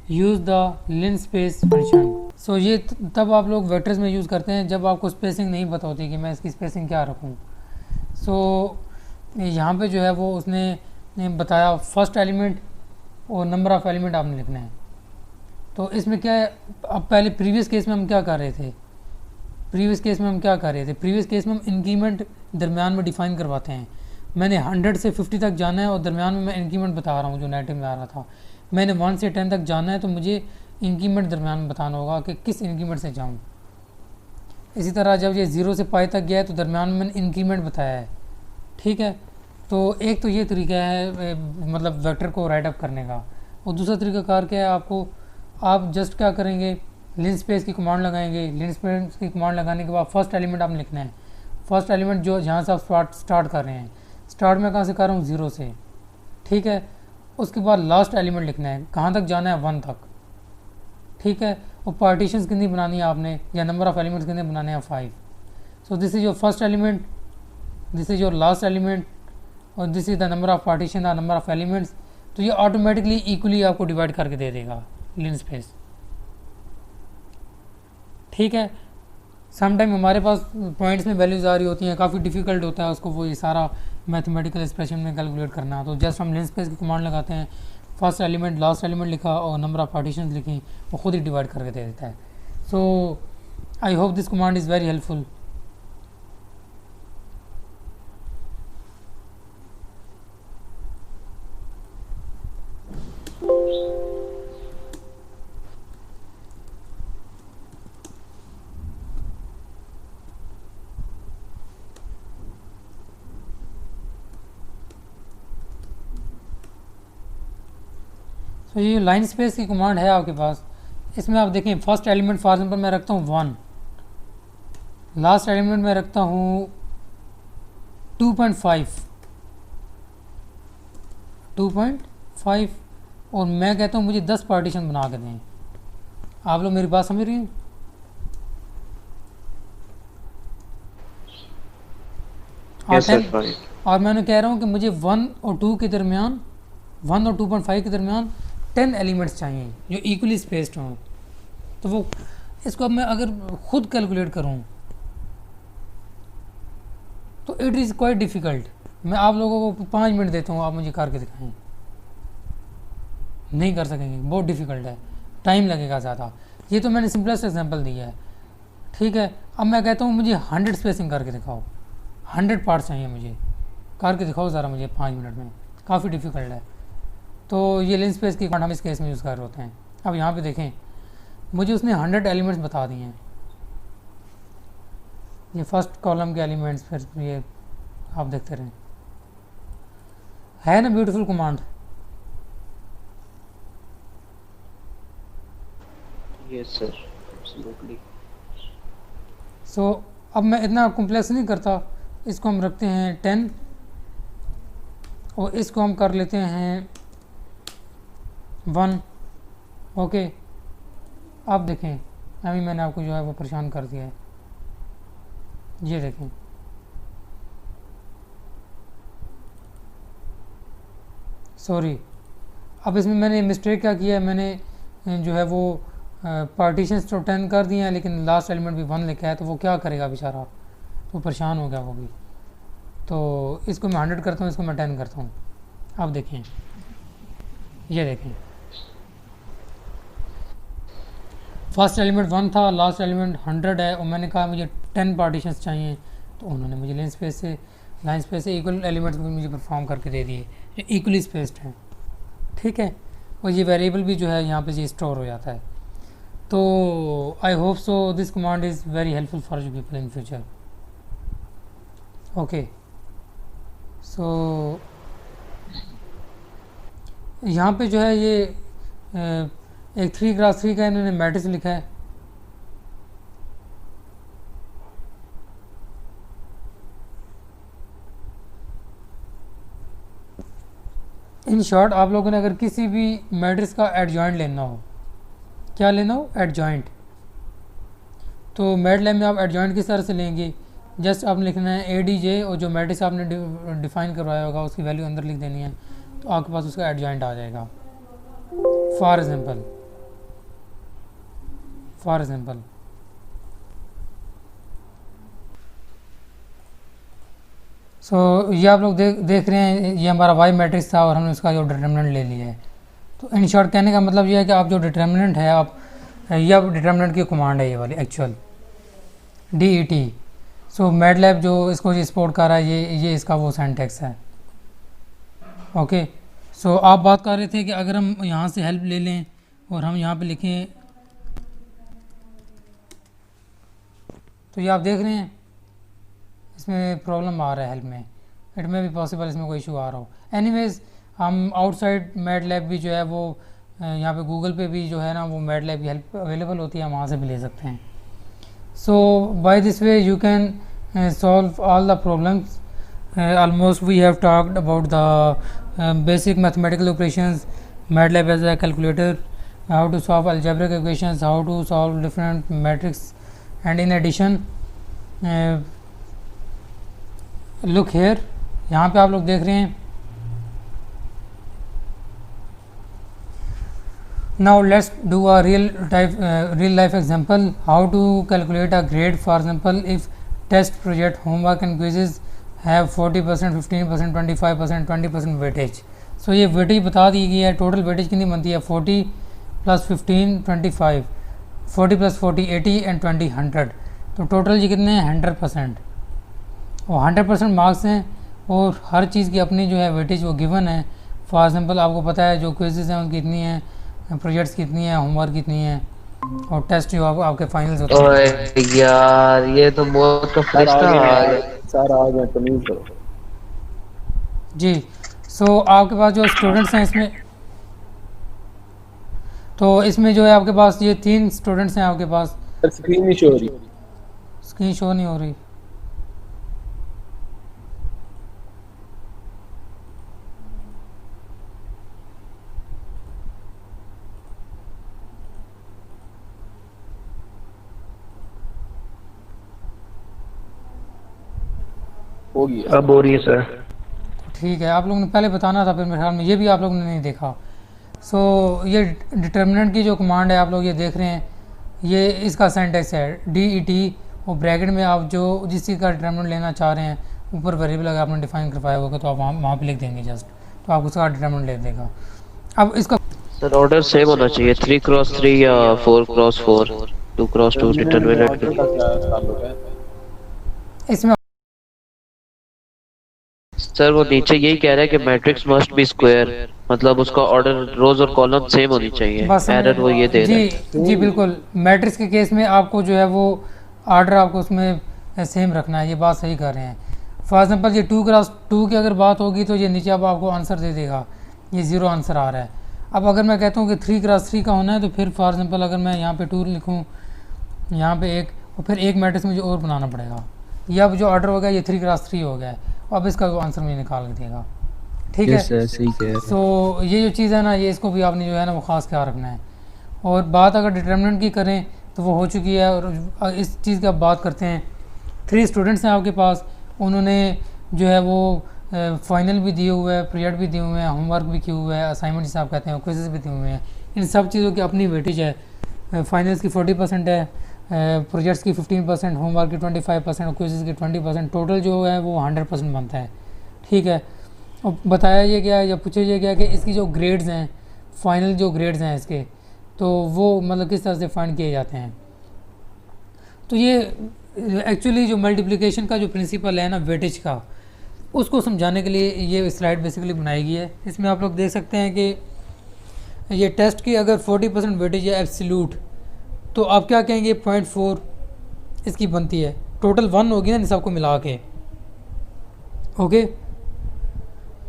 use the linspace function। So ये तब आप लोग वेक्टर्स में यूज़ करते हैं जब आपको स्पेसिंग नहीं पता होती कि मैं इसकी स्पेसिंग क्या रखूँ। सो यहाँ पे जो है वो उसने बताया फर्स्ट एलिमेंट और नंबर ऑफ़ एलिमेंट आपने लिखना है। तो इसमें क्या है, अब पहले प्रीवियस केस में हम क्या कर रहे थे, प्रीवियस केस में हम इंक्रीमेंट दरमियान में डिफ़ाइन करवाते हैं। मैंने 100 से 50 तक जाना है और दरमियान में मैं इंक्रीमेंट बता रहा हूँ जो नेगेटिव में आ रहा था। मैंने 1 से 10 तक जाना है तो मुझे इंक्रीमेंट दरमियान में बताना होगा कि किस इंक्रीमेंट से जाऊँ। इसी तरह जब ये 0 से पाई तक गया है तो दरमियान में मैंने इंक्रीमेंट बताया है। ठीक है, तो एक तो ये तरीका है मतलब वेक्टर को राइट अप करने का, और दूसरा तरीका कार क्या है, आपको आप जस्ट क्या करेंगे, लिनस्पेस की कमांड लगाएंगे। लिनस्पेस की कमांड लगाने के बाद फर्स्ट एलिमेंट आपने लिखना है। फर्स्ट एलिमेंट जो जहाँ से आप स्टार्ट कर रहे हैं, स्टार्ट में कहाँ से कर रहा हूँ, 0 से, ठीक है। उसके बाद लास्ट एलिमेंट लिखना है, कहाँ तक जाना है, 1 तक, ठीक है। और पार्टीशंस कितनी बनानी है आपने, या नंबर ऑफ एलिमेंट्स कितने बनाने हैं, 5। So this is your first element, this is your last element, और this is the number of partition, the number of elements. तो ये ऑटोमेटिकली इक्वली आपको डिवाइड करके दे देगा लिनस्पेस, ठीक है। सम टाइम हमारे पास पॉइंट्स में वैल्यूज़ आ रही होती हैं, काफ़ी डिफिकल्ट होता है उसको वो ये सारा मैथमेटिकल एक्सप्रेशन में कैलकुलेट करना। तो जस्ट हम लिनस्पेस की कमांड लगाते हैं, फर्स्ट एलिमेंट लास्ट एलिमेंट लिखा और नंबर ऑफ पार्टीशंस लिखी, वो खुद ही डिवाइड करके दे देता है। So I hope this command is very helpful. तो ये लाइन स्पेस की कमांड है आपके पास। इसमें आप देखें, फर्स्ट एलिमेंट फॉर एग्जाम्पल मैं रखता हूँ 1, लास्ट एलिमेंट मैं रखता हूँ 2.5 और मैं कहता हूँ मुझे 10 पार्टीशन बना के दें। आप लोग मेरी बात समझ रही हैं? Yes, sir, fine. और मैंने कह रहा हूँ कि मुझे 1 और 2 के दरमियान, 1 और 2.5 के दरमियान 10 एलिमेंट्स चाहिए जो इक्वली स्पेस्ड हों। तो वो इसको अब मैं अगर खुद कैलकुलेट करूँ तो इट इज़ क्वाइट डिफ़िकल्ट। मैं आप लोगों को 5 मिनट देता हूँ, आप मुझे करके दिखाएं, नहीं कर सकेंगे, बहुत डिफ़िकल्ट है, टाइम लगेगा ज़्यादा। ये तो मैंने सिंपलेस्ट एग्जांपल दिया है, ठीक है। अब मैं कहता हूँ मुझे 100 स्पेसिंग करके दिखाओ, 100 पार्ट्स चाहिए मुझे, करके दिखाओ ज़रा मुझे 5 मिनट में, काफ़ी डिफ़िकल्ट है। तो ये लिनस्पेस की कमांड हम इस केस में यूज़ कर रहे होते हैं। अब यहाँ पे देखें, मुझे उसने 100 एलिमेंट्स बता दिए हैं, ये फर्स्ट कॉलम के एलिमेंट्स, फिर ये आप देखते रहें, है ना beautiful command. Yes, sir. Absolutely. सो अब मैं इतना कॉम्प्लेक्स नहीं करता, इसको हम रखते हैं 10 और इसको हम कर लेते हैं 1। ओके, अब देखें, अभी मैंने आपको जो है वो परेशान कर दिया है, ये देखें, सॉरी। अब इसमें मैंने मिस्टेक क्या किया है, मैंने जो है वो पार्टीशंस तो 10 कर दिए हैं, लेकिन लास्ट एलिमेंट भी 1 लिखा है, तो वो क्या करेगा बेचारा, तो परेशान हो गया वो भी। तो इसको मैं 100 करता हूँ, इसको मैं 10 करता हूँ। अब देखें, ये देखें, फर्स्ट एलिमेंट 1 था, लास्ट एलिमेंट 100 है, और मैंने कहा मुझे 10 पार्टीशंस चाहिए, तो उन्होंने मुझे लाइन स्पेस से इक्वल एलिमेंट्स को मुझे परफॉर्म करके दे दिए जो इक्वली स्पेस्ड हैं, ठीक है। और ये वेरिएबल भी जो है यहाँ पे ये स्टोर हो जाता है। तो I hope so this command is very helpful for you people in future. Okay, so यहाँ पे जो है ये एक 3x3 का इन्होंने मैट्रिक्स लिखा है। इन शॉर्ट, आप लोगों ने अगर किसी भी मैट्रिक्स का एडजॉइंट लेना हो, क्या लेना हो, एडजॉइंट, तो मैटलैब में आप एडजॉइंट किस तरह से लेंगे, जस्ट आपने लिखना है ADJ और जो मैट्रिक्स आपने डिफाइन करवाया होगा उसकी वैल्यू अंदर लिख देनी है, तो आपके पास उसका एडजॉइंट आ जाएगा। फॉर एग्जांपल सो ये आप लोग देख रहे हैं, ये हमारा वाई मैट्रिक्स था और हमने उसका जो डिटर्मिनेंट ले लिया है। तो इन शॉर्ट कहने का मतलब ये है कि आप जो डिटर्मिनेंट है, आप ये आप डिटर्मिनेंट की कमांड है ये वाली एक्चुअल DET। सो मैटलैब जो इसको सपोर्ट कर रहा है, ये इसका वो सिंटैक्स है। ओके, सो आप बात कर रहे थे कि अगर हम यहाँ से हेल्प ले लें और हम यहाँ पे लिखें, तो ये आप देख रहे हैं इसमें प्रॉब्लम आ रहा है हेल्प में, इट में भी पॉसिबल इसमें कोई इशू आ रहा हो। एनीवेज, हम आउटसाइड मैटलैब भी जो है वो यहाँ पे गूगल पे भी जो है ना वो मैटलैब की हेल्प अवेलेबल होती है, वहाँ से भी ले सकते हैं. So by this way you can solve all the problems. Almost we have talked about the basic mathematical operations, MATLAB as a calculator, how to solve algebraic equations, how to solve different matrix, and in addition look here, यहाँ पे आप लोग देख रहे हैं. Now let's do a real life example, how to calculate a grade. For example, if test, project, homework and quizzes have 40%, 15%, 25%, 20% weightage. सो ये weightage बता दी गई है. टोटल वेटेज कितनी बनती है? 40 + 15 25, 40 + 40 80 एंड 20 100. तो टोटल ये कितने हैं? 100%. और 100% मार्क्स हैं और हर चीज़ की अपनी जो है वेटेज वो गिवन है. फॉर एग्जांपल आपको पता है जो क्विज़ेस हैं उनकी कितनी है, प्रोजेक्ट्स कितनी है, होमवर्क कितनी है, और टेस्ट जो आपके फाइनल्स होते हैं. ओए यार ये तो बहुत का फरिश्ता आ गया. सर आ गए, तमीज करो. जी. सो आपके पास जो स्टूडेंट्स हैं इसमें, तो इसमें जो है आपके पास ये 3 स्टूडेंट्स हैं आपके पास. सर स्क्रीन नहीं शो हो रही. स्क्रीन शो नहीं हो रही. होगी अब हो रही है सर. ठीक है, आप लोगों ने पहले बताना था, फिर मेरे ख्याल में ये भी आप लोगों ने नहीं देखा. सो ये डिटर्मिनेंट की जो कमांड है आप लोग ये देख रहे हैं, ये इसका सिंटैक्स है DET, और ब्रैकेट में आप जो जिस चीज़ का डिटर्मिनेंट लेना चाह रहे हैं ऊपर वेरिएबल अगर आपने डिफाइन करवाया होगा तो आप वहाँ पे लिख देंगे जस्ट, तो आप उसका डिटर्मिनेंट ले देगा. अब इसका सर ऑर्डर सेम होना चाहिए, 3x3 या 4x4, 2x2 डिटरमिनेंट. का क्या ताल्लुक है? इसमें सर वो नीचे यही कह रहा है कि मैट्रिक्स मस्ट बी स्क्वायर, मतलब उसका ऑर्डर रोज और कॉलम सेम होनी चाहिए. बस एरर वो ये दे रहा है. जी बिल्कुल. मैट्रिक्स के केस में आपको जो है वो आर्डर आपको उसमें सेम रखना है, ये बात सही कर रहे हैं. फॉर एग्जांपल ये 2x2 की अगर बात होगी तो ये नीचे अब आपको आंसर दे देगा, ये 0 आंसर आ रहा है. अब अगर मैं कहता हूँ कि 3x3 का होना है तो फिर फॉर एग्जांपल अगर मैं यहाँ पे 2 लिखूँ, यहाँ पे 1, और फिर एक मैट्रिक्स मुझे और बनाना पड़ेगा. ये अब जो ऑर्डर हो गया ये 3x3 हो गया है. अब इसका वो आंसर मुझे निकाल के देगा. ठीक है. सही कह रहे हैं. तो ये जो चीज़ है ना, ये इसको भी आपने जो है ना वो ख़ास ख्याल रखना है. और बात अगर डिटर्मिनेंट की करें तो वो हो चुकी है, और इस चीज़ की आप बात करते हैं. 3 स्टूडेंट्स हैं आपके पास, उन्होंने जो है वो फाइनल भी दिए हुए हैं, प्रोजेक्ट भी दिए हुए हैं, होमवर्क भी किए हुए हैं, असाइनमेंट जिसे आप कहते हैं, क्विज़ेस भी दिए हुए हैं. इन सब चीज़ों की अपनी वेटेज है. फाइनल्स की 40% है, प्रोजेक्ट्स की 15%, होमवर्क की 25% और क्विज़ेस की 20%. टोटल जो है वो 100% बनता है. ठीक है. और बताया ये गया या पूछा ये गया कि इसकी जो ग्रेड्स हैं, फाइनल जो ग्रेड्स हैं इसके, तो वो मतलब किस तरह से फाइंड किए जाते हैं. तो ये एक्चुअली जो मल्टीप्लिकेशन का जो प्रिंसिपल है ना वेटेज का, उसको समझाने के लिए ये स्लाइड बेसिकली बनाई गई है. इसमें आप लोग देख सकते हैं कि ये टेस्ट की अगर 40% वेटेज है एब्सोल्यूट, तो आप क्या कहेंगे 0.4 इसकी बनती है. टोटल 1 होगी ना इन सबको मिला के. ओके.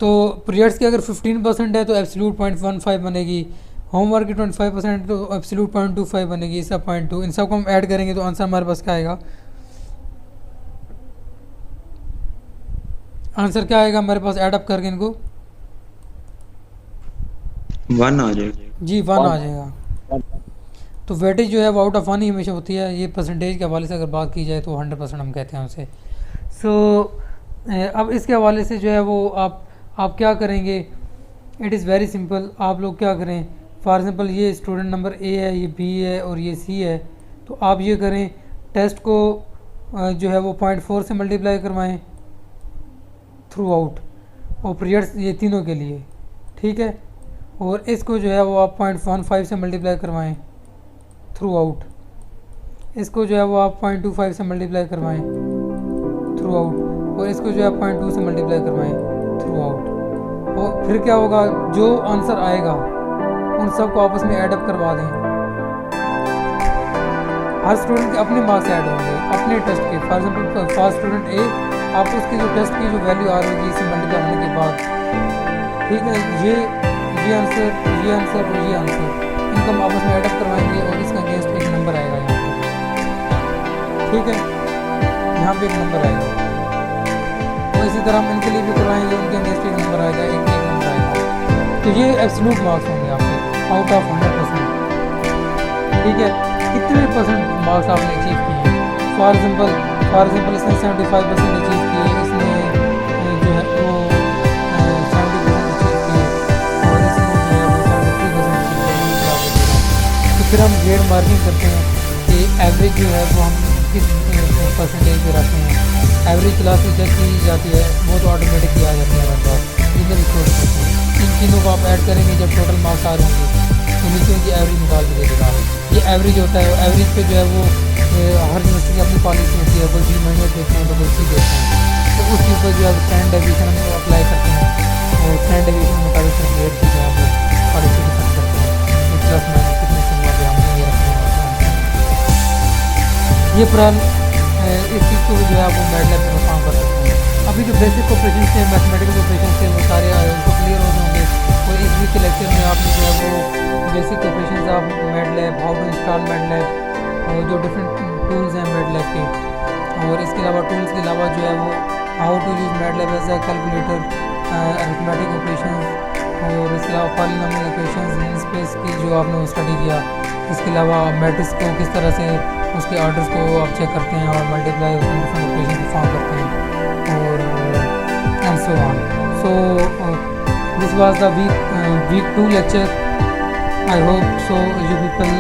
तो प्रोजेक्ट्स की अगर 15% है तो एब्सोल्यूट 0.15 बनेगी, होमवर्क की 25% तो एब्सोल्यूट 0.25 बनेगी, इसका 0.2. इन सबको हम ऐड करेंगे तो आंसर हमारे पास क्या आएगा? आंसर क्या आएगा हमारे पास ऐड अप करके इनको? 1 आ जाएगा. जी 1 आ जाएगा. तो वेटेज जो है वो आउट ऑफ 1 ही हमेशा होती है. ये परसेंटेज के हवाले से अगर बात की जाए तो 100% हम कहते हैं उसे. सो अब इसके हवाले से जो है वो आप क्या करेंगे? It is very simple. आप लोग क्या करें, फॉर एग्जांपल ये स्टूडेंट नंबर A है, ये B है और ये C है. तो आप ये करें, टेस्ट को जो है वो 0.4 से मल्टीप्लाई करवाएं थ्रू आउट, और प्रोजेक्ट्स ये तीनों के लिए. ठीक है. और इसको जो है वो आप 0.15 से मल्टीप्लाई करवाएं थ्रू आउट. इसको जो है वो आप 0.25 से मल्टीप्लाई करवाएं थ्रू आउट, और इसको जो है 0.2 से मल्टीप्लाई करवाएं थ्रू आउट. और फिर क्या होगा, जो आंसर आएगा उन सबको आपस में ऐड अप करवा दें. हर स्टूडेंट के अपने मार्क्स ऐड होंगे अपने टेस्ट के. For example for student A, आप उसकी जो टेस्ट की जो वैल्यू आ रही होगी इसे मल्टीप्लाई होने के बाद. ठीक है. ये आंसर, ये आंसर और ये आंसर, इनको हम आपस में एडअप करवाएंगे और इसका अगेंस्ट एक नंबर आएगा यहाँ पे, ठीक है, यहाँ पे एक नंबर आएगा। और इसी तरह हम इनके लिए भी करवाएंगे, उनके अगेंस्ट एक नंबर आएगा, एक नंबर आएगा। तो ये एब्सोल्यूट मार्क्स होंगे आपके आउट ऑफ 100%, ठीक है। कितने परसेंट मार्क्स आपने अचीव किए हैं? फॉर एग्जांपल इसने 75% अचीव किए, इसने जो है वो 70% अचीव किए और इसने जो है वो 73% अचीव किए। तो फिर हम ग्रेड मार्किंग करते हैं कि एवरेज जो है वो हम किस परसेंटेज पे रखते हैं। एवरेज क्लास में चेक की जाती है, वो तो ऑटोमेटिकली आ जाती है हमारे पास, इधर रिकॉर्ड करते हैं। इन तीनों को आप ऐड करेंगे, जब टोटल मार्क्स आ रहे होंगे तो नीचे की एवरेज निकाल के दे देगा। ये एवरेज होता है, एवरेज पे जो है वो हर यूनिवर्सिटी की अपनी पॉलिसी होती है, कोई 3 महीने देते हैं तो कोई 6 देते हैं। तो उसके ऊपर जो है स्टैंड डेविएशन हम अप्लाई करते हैं और स्टैंड डेविएशन मुताबिक फिर ग्रेड की जो है वो पॉलिसी डिसाइड करते हैं कि प्लस माइनस कितने से हुआ हम ये रखते हैं। ये प्रॉब्लम इस चीज़ को भी जो है वो मैटलैब में परफॉर्म कर सकते हैं। अभी जो बेसिक ऑपरेशन थे, मैथमेटिकल ऑपरेशन थे, वो सारे उनको क्लियर हो होंगे। और इस वीक के लेक्चर में आपने जो है वो basic operation of MATLAB, how to install MATLAB और जो डिफरेंट टूल्स हैं मैटलैब के, और इसके अलावा टूल्स के अलावा जो है वो how to use MATLAB as a calculator, arithmetic operation और इसके अलावा पॉलिनोमियल इक्वेशंस इन स्पेस की जो आपने स्टडी किया। इसके अलावा मैट्रिक्स को किस तरह से उसके ऑर्डर्स को आप चेक करते हैं और मल्टीप्लाई उसमें डिफरेंट ऑपरेशन परफॉर्म करते हैं और and so on. So this was the week 2 lecture. I hope so you people